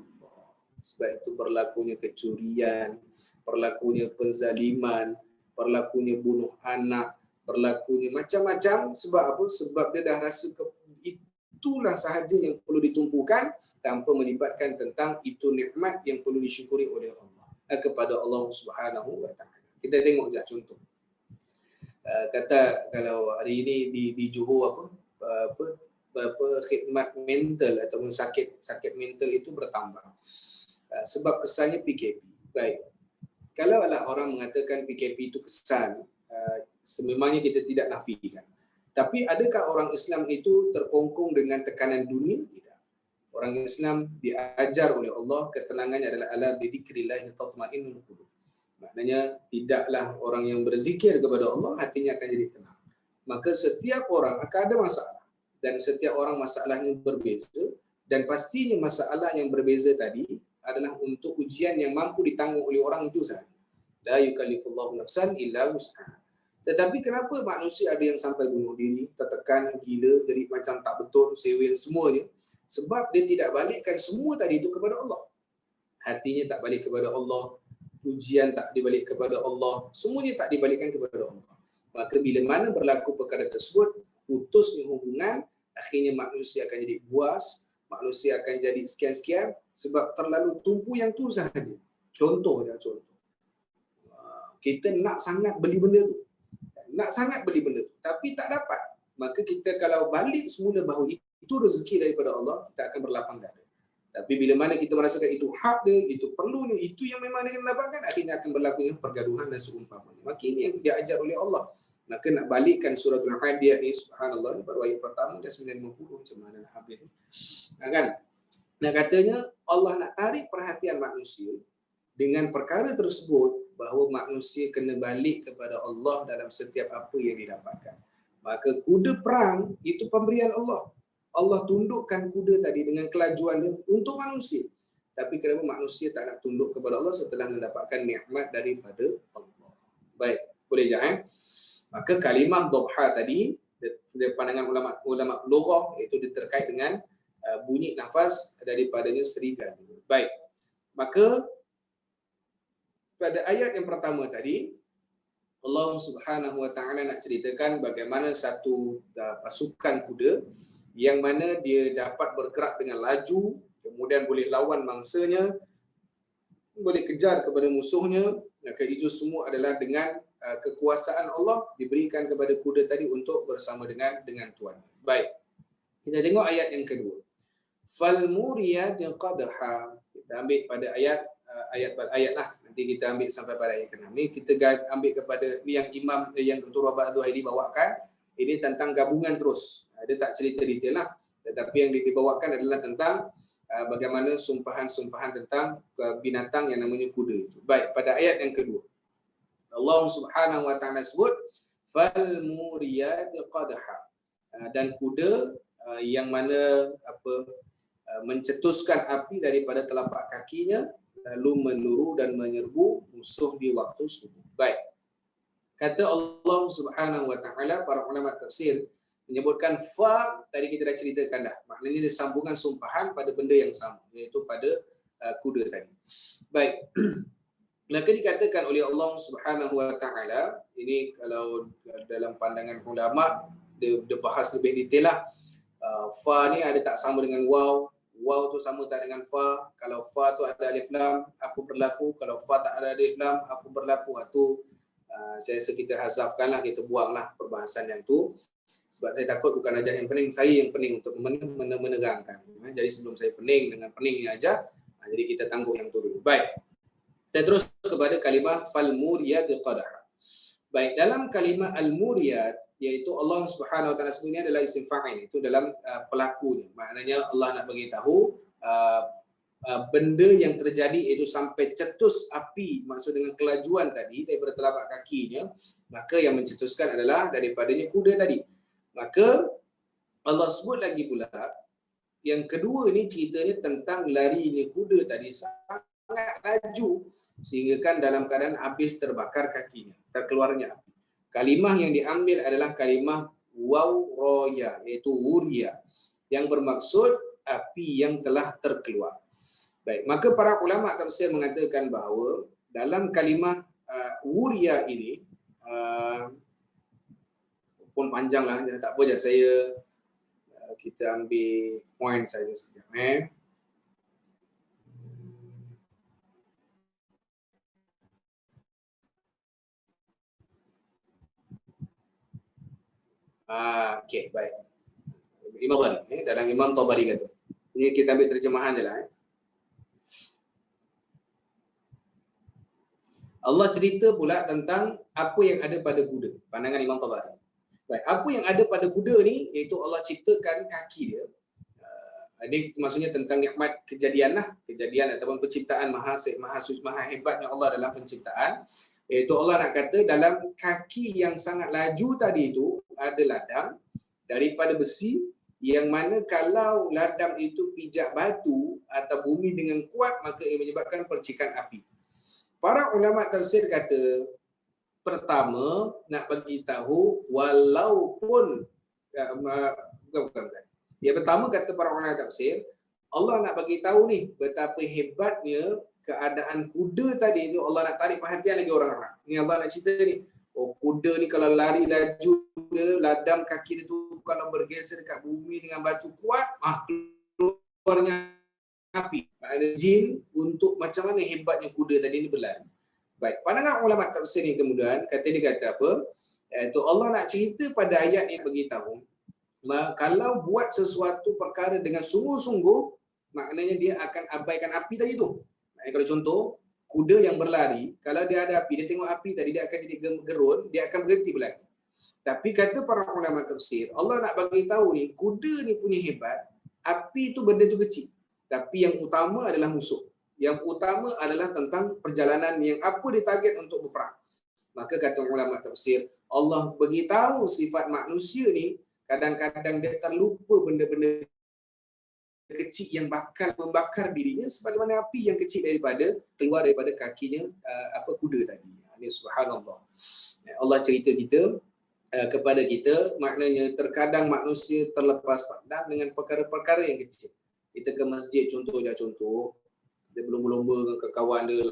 Sebab itu berlakunya kecurian, berlakunya penzaliman, berlakunya bunuh anak, berlakunya macam-macam. Sebab apa? Sebab dia dah rasa itulah sahaja yang perlu ditumpukan tanpa melibatkan tentang itu nikmat yang perlu disyukuri oleh Allah kepada Allah Subhanahu wa taala. Kita tengok je contoh. Kata kalau hari ini di Johor khidmat mental ataupun sakit mental itu bertambah. Sebab kesannya PKP. Baik. Kalau lah orang mengatakan PKP itu kesan, sememangnya kita tidak nafikan. Tapi adakah orang Islam itu terkongkong dengan tekanan dunia? Tidak. Orang Islam diajar oleh Allah, ketenangannya adalah ala bidzikrillah tatma'innul qulub. Maknanya tidaklah orang yang berzikir kepada Allah hatinya akan jadi tenang. Maka setiap orang akan ada masalah dan setiap orang masalahnya berbeza, dan pastinya masalah yang berbeza tadi adalah untuk ujian yang mampu ditanggung oleh orang itu sahaja. La yukallifullahu nafsan illa wus'aha. Tetapi kenapa manusia ada yang sampai bunuh diri, tertekan, gila, jadi macam tak betul, sewel semuanya? Sebab dia tidak balikkan semua tadi itu kepada Allah. Hatinya tak balik kepada Allah, ujian tak dibalik kepada Allah, semuanya tak dibalikkan kepada Allah. Maka bila mana berlaku perkara tersebut, putusnya hubungan, akhirnya manusia akan jadi buas, manusia akan jadi sekian-sekian sebab terlalu tumpu yang tu sahaja. Contoh. Kita nak sangat beli benda tu. Nak sangat beli benda tu, tapi tak dapat. Maka kita kalau balik semula bahawa itu rezeki daripada Allah, kita akan berlapang dada. Tapi bila mana kita merasakan itu hak dia, itu perlu dia, itu yang memang dia kena dapatkan, akhirnya akan berlakunya pergaduhan dan seumpamanya. Maka ini yang diajar oleh Allah. Maka nak balikkan suratul Hadiyat ni, subhanallah, ni baru ayat pertama dah 950, macam mana nak habis ni. Kan? Nak katanya Allah nak tarik perhatian manusia dengan perkara tersebut, bahawa manusia kena balik kepada Allah dalam setiap apa yang didapatkan. Maka kuda perang itu pemberian Allah. Allah tundukkan kuda tadi dengan kelajuan dia untuk manusia. Tapi kenapa manusia tak nak tunduk kepada Allah setelah mendapatkan nikmat daripada Allah? Baik, boleh je Maka kalimah dhabha tadi dari pandangan ulama lughah, iaitu terkait dengan bunyi nafas daripadanya serigala. Baik. Maka pada ayat yang pertama tadi, Allah Subhanahu Wa Taala nak ceritakan bagaimana satu pasukan kuda yang mana dia dapat bergerak dengan laju, kemudian boleh lawan mangsanya, boleh kejar kepada musuhnya. Maka itu semua adalah dengan kekuasaan Allah diberikan kepada kuda tadi untuk bersama dengan Tuhan. Baik. Kita tengok ayat yang kedua. Fal muriyat qadha. Kita ambil pada ayat lah. Nanti kita ambil sampai pada ayat ke-6. Ni kita ambil kepada ni yang Imam yang Dr. Rabah Adhuhaili bawakan. Ini tentang gabungan terus. Dia tak cerita detail lah. Tetapi yang dibawakan adalah tentang bagaimana sumpahan-sumpahan tentang binatang yang namanya kuda itu. Baik, pada ayat yang kedua. Allah Subhanahu Wa Taala sebut fal muriyat qadha. Dan kuda yang mana mencetuskan api daripada telapak kakinya, lalu menuru dan menyerbu musuh di waktu subuh. Baik. Kata Allah Subhanahu Wa Taala, para ulama tafsir menyebutkan fa tadi kita dah ceritakan dah. Maknanya dia sambungan sumpahan pada benda yang sama, iaitu pada kuda tadi. Baik. Maka dikatakan oleh Allah Subhanahu Wa Taala, ini kalau dalam pandangan ulama dia bahas lebih detail lah. Fa ni ada tak sama dengan waw. Waw tu sama tak dengan fa. Kalau fa tu ada alif lam, apa berlaku? Kalau fa tak ada alif lam, apa berlaku? Itu saya rasa kita hazafkanlah, kita buanglah perbahasan yang tu. Sebab saya takut bukan ajar yang pening, saya yang pening untuk menegangkan. Jadi sebelum saya pening dengan peningnya aja, jadi kita tangguh yang tu dulu. Baik. Kita terus kepada kalimah fal muriyat qadha. Baik, dalam kalimah al-muriyat, iaitu Allah Subhanahu Wa Taala sebenarnya adalah isim fa'il, itu dalam pelakunya. Maknanya Allah nak bagi tahu benda yang terjadi, iaitu sampai cetus api, maksud dengan kelajuan tadi daripada telapak kakinya, maka yang mencetuskan adalah daripadanya kuda tadi. Maka Allah sebut lagi pula, yang kedua ni ceritanya tentang larinya kuda tadi sangat laju, sehingga kan dalam keadaan habis terbakar kakinya, terkeluarnya api. Kalimah yang diambil adalah kalimah waw roya, iaitu wurya, yang bermaksud api yang telah terkeluar. Baik, maka para ulama tafsir mengatakan bahawa dalam kalimah wurya ini pun panjanglah, tak apa je, saya kita ambil point saja sekejap. Okey, baik. Imam Tabari, dalam Imam Tabari kata. Ini kita ambil terjemahan je lah. Allah cerita pula tentang apa yang ada pada kuda, pandangan Imam Tabari. Baik, apa yang ada pada kuda ni, iaitu Allah ciptakan kaki dia. Ini maksudnya tentang nikmat kejadian lah, kejadian ataupun penciptaan maha hebatnya Allah dalam penciptaan. Iaitu Allah nak kata dalam kaki yang sangat laju tadi itu ada ladang daripada besi, yang mana kalau ladang itu pijak batu atau bumi dengan kuat, maka ia menyebabkan percikan api. Para ulama tafsir kata, pertama nak bagi tahu walaupun bukan. Yang pertama kata para ulama tafsir, Allah nak bagi tahu ni betapa hebatnya keadaan kuda tadi itu. Allah nak tarik perhatian lagi orang-orang. Ni Allah nak cerita ni, Oh, kuda ni kalau lari laju dia, ladam kaki dia tu kalau bergeser dekat bumi dengan batu kuat, keluarnya api. Ada jin untuk macam mana hebatnya kuda tadi ni berlari. Baik, pandangan ulama tafsir ni kemudian dia kata apa? Iaitu Allah nak cerita pada ayat ni beritahu kalau buat sesuatu perkara dengan sungguh-sungguh, maknanya dia akan abaikan api tadi tu. Maknanya kalau contoh, kuda yang berlari, kalau dia ada api, dia tengok api tadi, dia akan jadi gerun, dia akan berhenti berlari. Tapi kata para ulama tafsir, Allah nak bagi tahu ni, kuda ni punya hebat, api tu benda tu kecil. Tapi yang utama adalah musuh. Yang utama adalah tentang perjalanan yang apa dia target untuk berperang. Maka kata ulama tafsir, Allah beritahu sifat manusia ni, kadang-kadang dia terlupa benda-benda kecil yang bakal membakar dirinya sebagaimana api yang kecil keluar daripada kakinya kuda tadi. Ini subhanallah. Allah cerita kita kepada kita, maknanya terkadang manusia terlepas pandang dengan perkara-perkara yang kecil. Kita ke masjid contoh, dia berlomba-lomba dengan kawan dia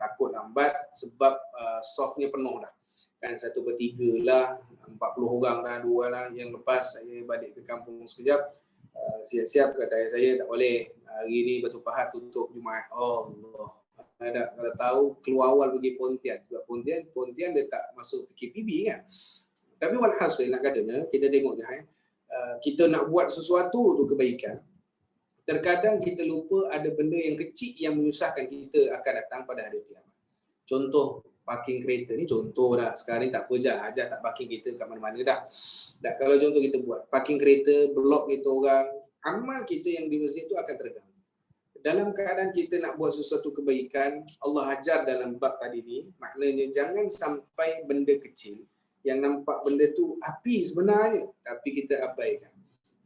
takut lambat sebab softnya penuh dah. Kan 1/3 lah, 40 orang dah, 2 lah. Yang lepas saya balik ke kampung sekejap, siap-siap kata ayah saya, tak boleh, hari ni Batu Pahat tutup Jumaat. Allah, kalau tahu keluar awal pergi Pontian. Sebab Pontian dia tak masuk KPB kan. Tapi walhasil nak katanya, kita tengok je, kita nak buat sesuatu tu kebaikan, terkadang kita lupa ada benda yang kecil yang menyusahkan kita akan datang pada hari kiamat. Contoh, parking kereta ni contoh dah. Sekarang ni tak apa je, ajar tak parking kereta kat mana-mana dah. Kalau contoh kita buat parking kereta, blok kita orang, amal kita yang di masjid tu akan terganggu. Dalam keadaan kita nak buat sesuatu kebaikan, Allah ajar dalam bab tadi ni, maknanya jangan sampai benda kecil yang nampak benda tu api sebenarnya, tapi kita abaikan.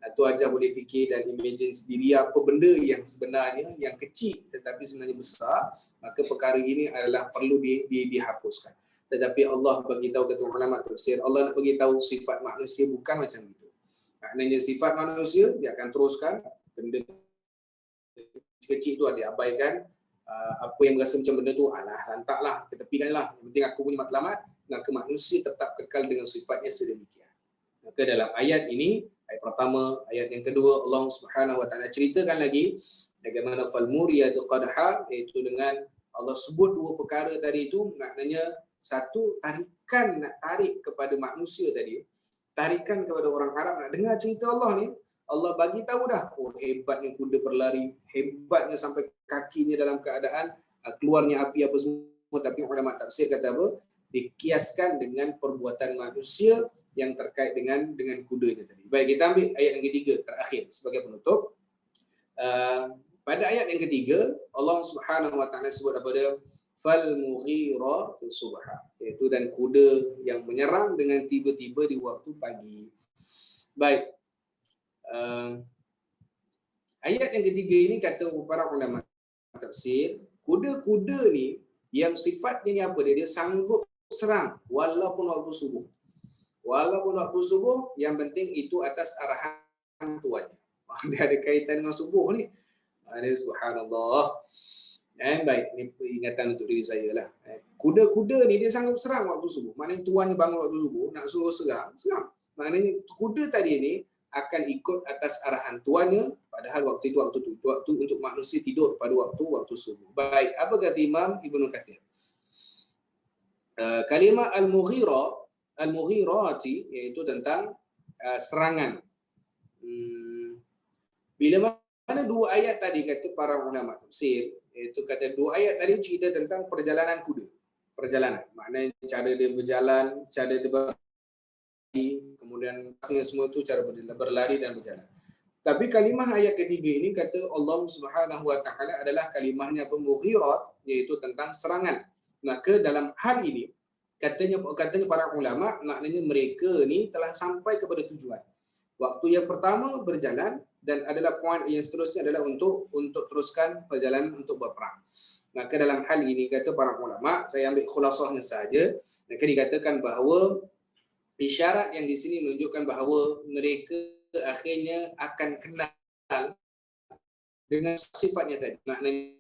Itu ajar boleh fikir dan imagine sendiri apa benda yang sebenarnya yang kecil tetapi sebenarnya besar, maka perkara ini adalah perlu dihapuskan. Tetapi Allah bagi tahu, kata ulama tafsir, Allah nak bagi tahu sifat manusia bukan macam itu. Maknanya sifat manusia dia akan teruskan benda kecil itu dia abaikan. Apa yang berasa macam benda tu, lantaklah, ketepikanlah. Yang penting aku punya matlamat. Maka manusia tetap kekal dengan sifatnya sedemikian. Maka dalam ayat ini, ayat pertama, ayat yang kedua, Allah Subhanahu Wa Taala ceritakan lagi bagaimana fal muriyatu qadha, iaitu dengan Allah sebut dua perkara tadi itu, maknanya satu, tarikan, nak tarik kepada manusia tadi, tarikan kepada orang Arab nak dengar cerita Allah ni. Allah bagi tahu dah, hebatnya kuda berlari, hebatnya sampai kakinya dalam keadaan keluarnya api apa semua. Tapi ulama tafsir kata apa? Dikiaskan dengan perbuatan manusia yang terkait dengan kudanya tadi. Baik, kita ambil ayat yang ketiga terakhir sebagai penutup. Pada ayat yang ketiga, Allah Subhanahu Wa Taala sebut apa dia? Fal mughirati subha, iaitu dan kuda yang menyerang dengan tiba-tiba di waktu pagi. Baik. Ayat yang ketiga ini kata para ulama tafsir, kuda-kuda ni yang sifatnya ni apa dia sanggup serang walaupun waktu subuh. Walaupun waktu subuh, yang penting itu atas arahan tuannya. Dia ada kaitan dengan subuh ni. Ini subhanallah. Baik, ini peringatan untuk diri saya lah. Kuda-kuda ni dia sanggup serang waktu subuh. Maknanya tuannya bangun waktu subuh, nak suruh serang. Maknanya kuda tadi ni akan ikut atas arahan tuannya, padahal waktu itu waktu untuk manusia tidur pada waktu subuh. Baik, apa kata Imam Ibnu Katsir? Kalimah al-mughirati iaitu tentang serangan. Bila mana dua ayat tadi kata para ulama tafsir, iaitu kata dua ayat tadi cerita tentang perjalanan kuda. Perjalanan, maknanya cara dia berjalan, cara dia berlari, kemudian semua itu cara berlari dan berjalan. Tapi kalimah ayat ketiga ini kata Allah Subhanahu Wa Taala adalah kalimahnya mughirat, iaitu tentang serangan. Maka dalam hal ini katanya para ulama, maknanya mereka ni telah sampai kepada tujuan. Waktu yang pertama berjalan, dan adalah poin yang seterusnya adalah untuk teruskan perjalanan untuk berperang. Maka dalam hal ini kata para ulama, saya ambil khulasahnya saja, maka dikatakan bahawa isyarat yang di sini menunjukkan bahawa mereka akhirnya akan kenal dengan sifatnya tadi. Maknanya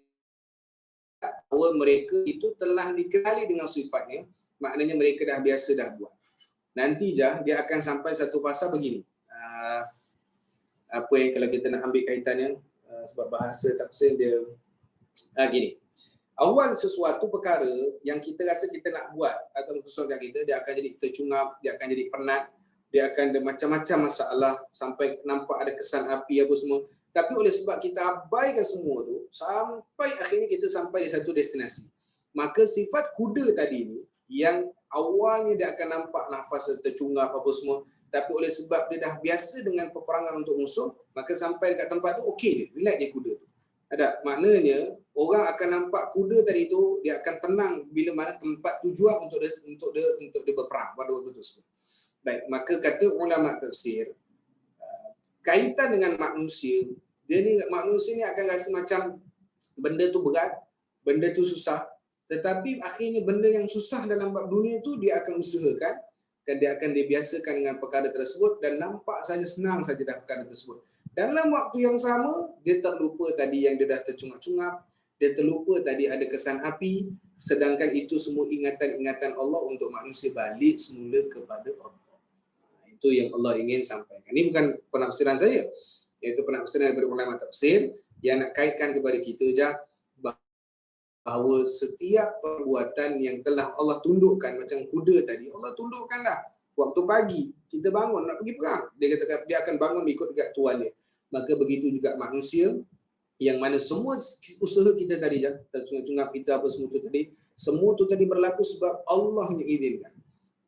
bahawa mereka itu telah dikenali dengan sifatnya, maknanya mereka dah biasa dah buat. Nanti dia akan sampai satu fasa begini. Apa yang kalau kita nak ambil kaitannya, sebab bahasa tafsir dia gini. Awal sesuatu perkara yang kita rasa kita nak buat atau persoalan kita, dia akan jadi tercungap, dia akan jadi penat, dia akan ada macam-macam masalah sampai nampak ada kesan api apa semua. Tapi oleh sebab kita abaikan semua tu, sampai akhirnya kita sampai di satu destinasi. Maka sifat kuda tadi ni, yang awalnya dia akan nampak nafas tercungap apa semua, tapi oleh sebab dia dah biasa dengan peperangan untuk musuh, maka sampai dekat tempat tu okey je, relax je kuda tu. Ada maknanya orang akan nampak kuda tadi tu dia akan tenang bila mana tempat tujuan untuk dia berperang pada waktu tersebut. Baik, maka kata ulama tafsir, kaitan dengan manusia, manusia ni akan rasa macam benda tu berat, benda tu susah, tetapi akhirnya benda yang susah dalam bab dunia tu dia akan usahakan dan dia akan dibiasakan dengan perkara tersebut dan nampak saja senang saja dah perkara tersebut. Dalam waktu yang sama, dia terlupa tadi yang dia dah tercungap-cungap, dia terlupa tadi ada kesan api, sedangkan itu semua ingatan-ingatan Allah untuk manusia balik semula kepada Allah. Itu yang Allah ingin sampaikan. Ini bukan penafsiran saya, iaitu penafsiran daripada ulama tafsir yang nak kaitkan kepada kita je bahawa setiap perbuatan yang telah Allah tundukkan, macam kuda tadi, Allah tundukkanlah. Waktu pagi, kita bangun nak pergi perang, dia kata dia akan bangun ikut dekat tuan dia. Maka begitu juga manusia, yang mana semua usaha kita tadi, tercungap kita apa semua tu tadi, semua tu tadi berlaku sebab Allah yang izinkan.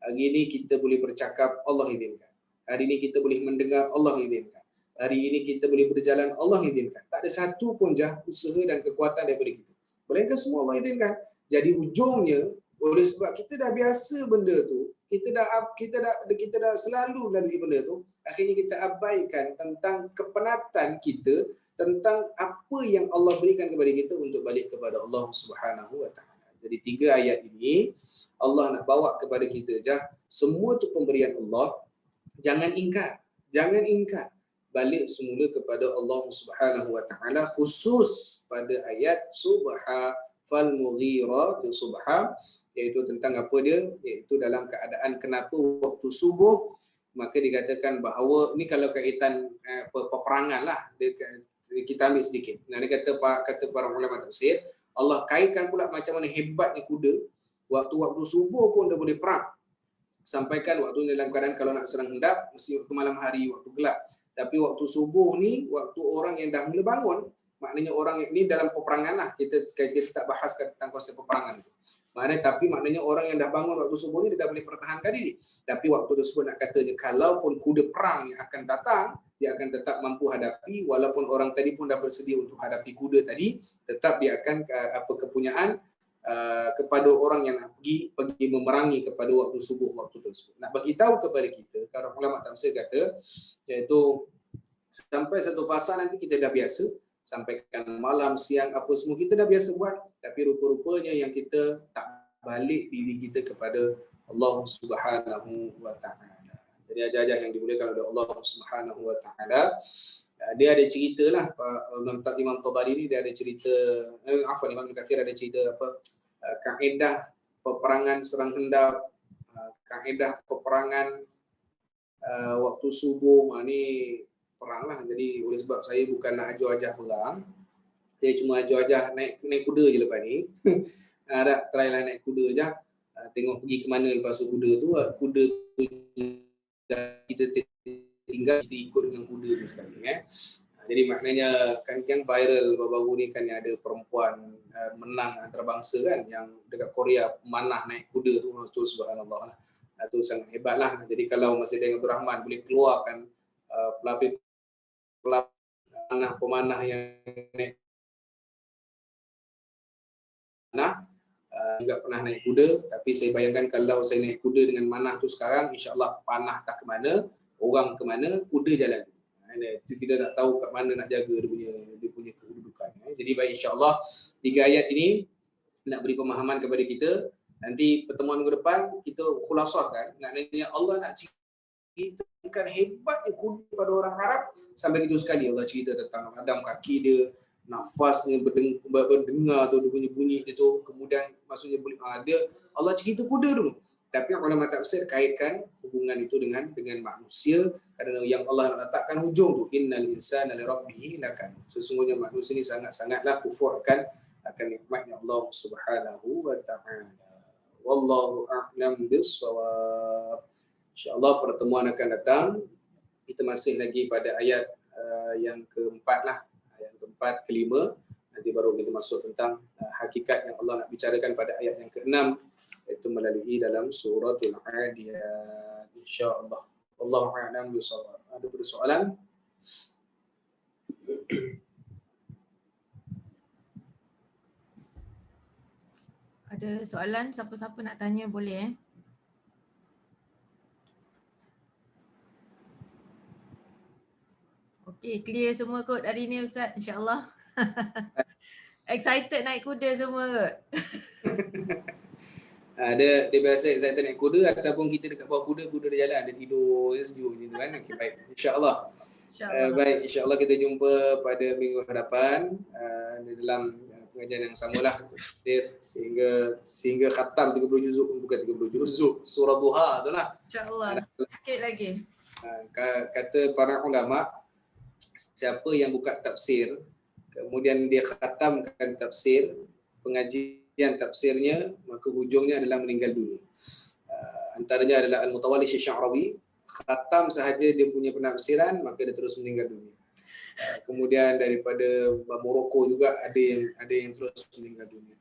Hari ini kita boleh bercakap, Allah izinkan. Hari ini kita boleh mendengar, Allah izinkan. Hari ini kita boleh berjalan, Allah izinkan. Tak ada satu pun usaha dan kekuatan daripada kita. Melainkan semua Allah izinkan. Jadi ujungnya, oleh sebab kita dah biasa benda tu, kita dah selalu lalui benda tu, akhirnya kita abaikan tentang kepenatan kita, tentang apa yang Allah berikan kepada kita untuk balik kepada Allah Subhanahu Wa Taala. Jadi 3 ayat ini Allah nak bawa kepada kita semua tu pemberian Allah, jangan ingkar, balik semula kepada Allah Subhanahu Wa Taala, khusus pada ayat subha fal mughirati subha, iaitu tentang apa dia, iaitu dalam keadaan kenapa waktu subuh, maka dikatakan bahawa ini kalau kaitan peperangan lah, kita ambil sedikit. Nah, dia kata para ulama tafsir, Allah kaitkan pula macam mana hebatnya kuda, waktu subuh pun dia boleh perang. Sampaikan waktu ni dalam keadaan kalau nak serang hendap, mesti waktu malam hari, waktu gelap. Tapi waktu subuh ni, waktu orang yang dah mula bangun, maknanya orang ini dalam peperangan lah. Kita tak bahaskan tentang konsep peperangan tu. Maknanya orang yang dah bangun waktu subuh ni, dia dah boleh pertahankan diri. Tapi waktu tersebut nak katanya, kalaupun kuda perang yang akan datang, dia akan tetap mampu hadapi, walaupun orang tadi pun dah bersedia untuk hadapi kuda tadi, tetap dia akan kepunyaan kepada orang yang nak pergi memerangi kepada waktu subuh waktu tersebut. Nak bagi tahu kepada kita, kalau ulama tafsir kata, iaitu sampai satu fasa nanti kita dah biasa, sampaikan malam, siang, apa semua kita dah biasa buat, tapi rupa-rupanya yang kita tak balik diri kita kepada Allah Subhanahu Wa Taala. Jadi ajar-ajar yang dimuliakan oleh Allah Subhanahu Wa Taala, dia ada cerita lah, Imam Tabari ni dia ada cerita, Imam Katsir ada cerita kaedah peperangan serang hendap, kaedah peperangan waktu subuh, ni perang lah. Jadi oleh sebab saya bukan nak ajar-ajar perang, saya cuma ajar-ajar naik kuda je lepas ni. Dah try lah naik kuda je, tengok pergi ke mana lepas tu kuda tu kita tinggal, kita ikut dengan kuda tu sekali. Jadi maknanya kan viral baru-baru ni kan ada perempuan menang antarabangsa kan, yang dekat Korea, manah naik kuda tu subhanallah lah. Itu sangat hebat lah. Jadi kalau Masjid Abdul Rahman boleh keluarkan pelapis pemanah yang naik juga pernah naik kuda, tapi saya bayangkan kalau saya naik kuda dengan manah tu sekarang, insya-Allah panah tak ke mana, orang ke mana, kuda jalan. Itu kita tak tahu kat mana nak jaga dia punya kedudukan. Jadi baik, insya-Allah 3 ayat ini nak beri pemahaman kepada kita. Nanti pertemuan minggu depan kita khulasahkan, maknanya Allah nak ceritakan hebatnya kuda pada orang Arab, sampai gitu sekali Allah cerita tentang adam kaki dia, nafasnya berdengar tu bunyi-bunyi itu, kemudian maksudnya boleh dia Allah cerita kuda dulu. Tapi ulama tafsir kaitkan hubungan itu dengan manusia, kerana yang Allah letakkan hujung tu innal insana li rabbih lakanut. Sesungguhnya manusia ini sangat-sangatlah kufur akan nikmatnya Allah Subhanahu wa taala. Wallahu a'lam bissawab. Insyaallah pertemuan akan datang kita masih lagi pada ayat yang keempat lah, ayat keempat, kelima. Nanti baru kita masuk tentang hakikat yang Allah nak bicarakan pada ayat yang keenam, iaitu melalui dalam suratul Adiyat, insya-Allah. Wallahu a'lam bishawab. Ada persoalan? Ada soalan, siapa-siapa nak tanya boleh Okey, clear semua kot hari ni Ustaz, insya-Allah. Excited naik kuda semua kot. Dia biasa excited naik kuda, ataupun kita dekat bawah kuda dia jalan, dia tidur, dia sejuk macam tu kan. Okey, baik. Insya-Allah. Baik, insya-Allah kita jumpa pada minggu hadapan dalam pengajian yang samalah sehingga khatam 30 juzuk, bukan 30 juzuk, surah Duha tu lah. Insya-Allah. Sikit lagi. Kata para ulama, siapa yang buka tafsir kemudian dia khatamkan tafsir, pengajian tafsirnya, maka hujungnya adalah meninggal dunia. Antaranya adalah Al-Mutawalli Syar'awi, khatam sahaja dia punya penafsiran maka dia terus meninggal dunia. Kemudian daripada Morocco juga ada yang terus meninggal dunia.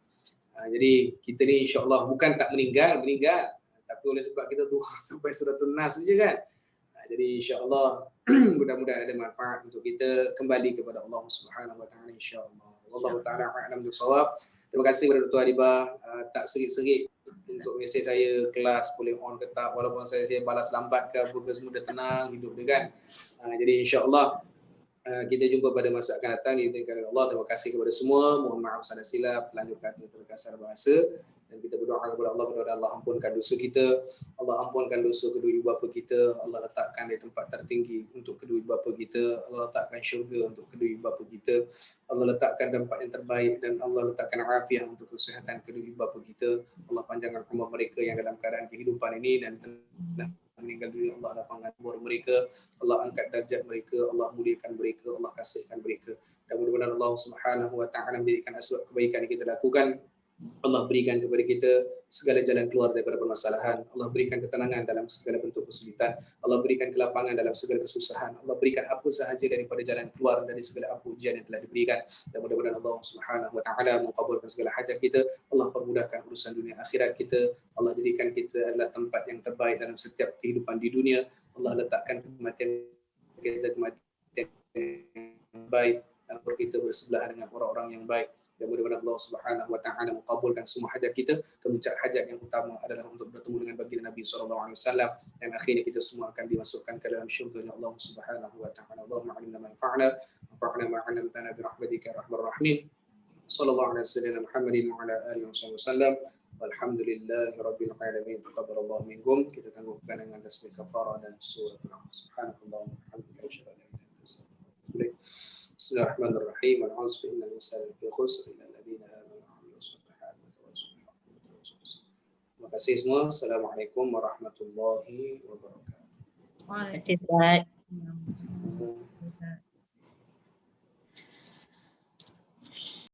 Jadi kita ni insya-Allah bukan tak meninggal, tapi oleh sebab kita tu sampai suratul Nas saja kan. Jadi insya-Allah mudah-mudahan ada manfaat untuk kita kembali kepada Allah Subhanahu wa taala, insya-Allah. Wallahu taala a'lam bissawab. Terima kasih kepada Dr. Haribah, tak serit-serit untuk mesej saya kelas boleh on ke tak, walaupun saya balas lambat ke apa ke, semua dah tenang hidup dia kan. Jadi insya-Allah kita jumpa pada masa akan datang diizinkan oleh Allah. Terima kasih kepada semua. Mohon maaf salah silap, terlanjur kata, terkasar bahasa. Dan kita berdoa kepada Allah, mudah-mudahan Allah ampunkan dosa kita, Allah ampunkan dosa kedua ibu bapa kita, Allah letakkan di tempat tertinggi untuk kedua ibu bapa kita, Allah letakkan syurga untuk kedua ibu bapa kita, Allah letakkan tempat yang terbaik, dan Allah letakkan afiat untuk kesihatan kedua ibu bapa kita. Allah panjangkan umur mereka yang dalam keadaan kehidupan ini dan telah meninggal dunia. Allah lapangkan umur mereka, Allah angkat darjat mereka, Allah muliakan mereka, Allah kasihkan mereka. Dan mudah-mudahan Allah Subhanahu wa taala menjadikan asbab kebaikan yang kita lakukan. Allah berikan kepada kita segala jalan keluar daripada permasalahan. Allah berikan ketenangan dalam segala bentuk kesulitan. Allah berikan kelapangan dalam segala kesusahan. Allah berikan apa sahaja daripada jalan keluar dari segala apa ujian yang telah diberikan. Dan mudah-mudahan Allah Subhanahu wa taala mengabulkan segala hajat kita. Allah permudahkan urusan dunia akhirat kita. Allah jadikan kita adalah tempat yang terbaik dalam setiap kehidupan di dunia. Allah letakkan kematian kita yang baik, dan kita bersebelahan dengan orang-orang yang baik. Dan mudah-mudahan Allah Subhanahu wa taala mengabulkan semua hajat kita. Kemuncak hajat yang utama adalah untuk bertemu dengan baginda Nabi sallallahu alaihi wasallam, dan akhirnya kita semua akan dimasukkan ke dalam syurga Allah Subhanahu wa taala. Allahumma 'allimna ma yanfa'una wanfa'na ma 'allamtana bi rahmatika ya arhamar rahimin. Sallallahu alaihi wasallam Muhammadin wa ala alihi wasallam. Walhamdulillahi rabbil alamin. Taqabbalallahu minkum. Kita tangguhkan dengan tasbih kafarah dan surah Subhanallah wa bihamdihi asyhadu an la ilaha illa anta astaghfiruka wa atubu ilaik. Bismillahirrahmanirrahim. Al-'asr innal insana lafi khusr illa alladhina amanu wa 'amilus solihati wa tawassaw bil haqqi wa tawassaw bis sabr. Terima kasih semua. Assalamualaikum warahmatullahi wabarakatuh. Waalaikumsalam.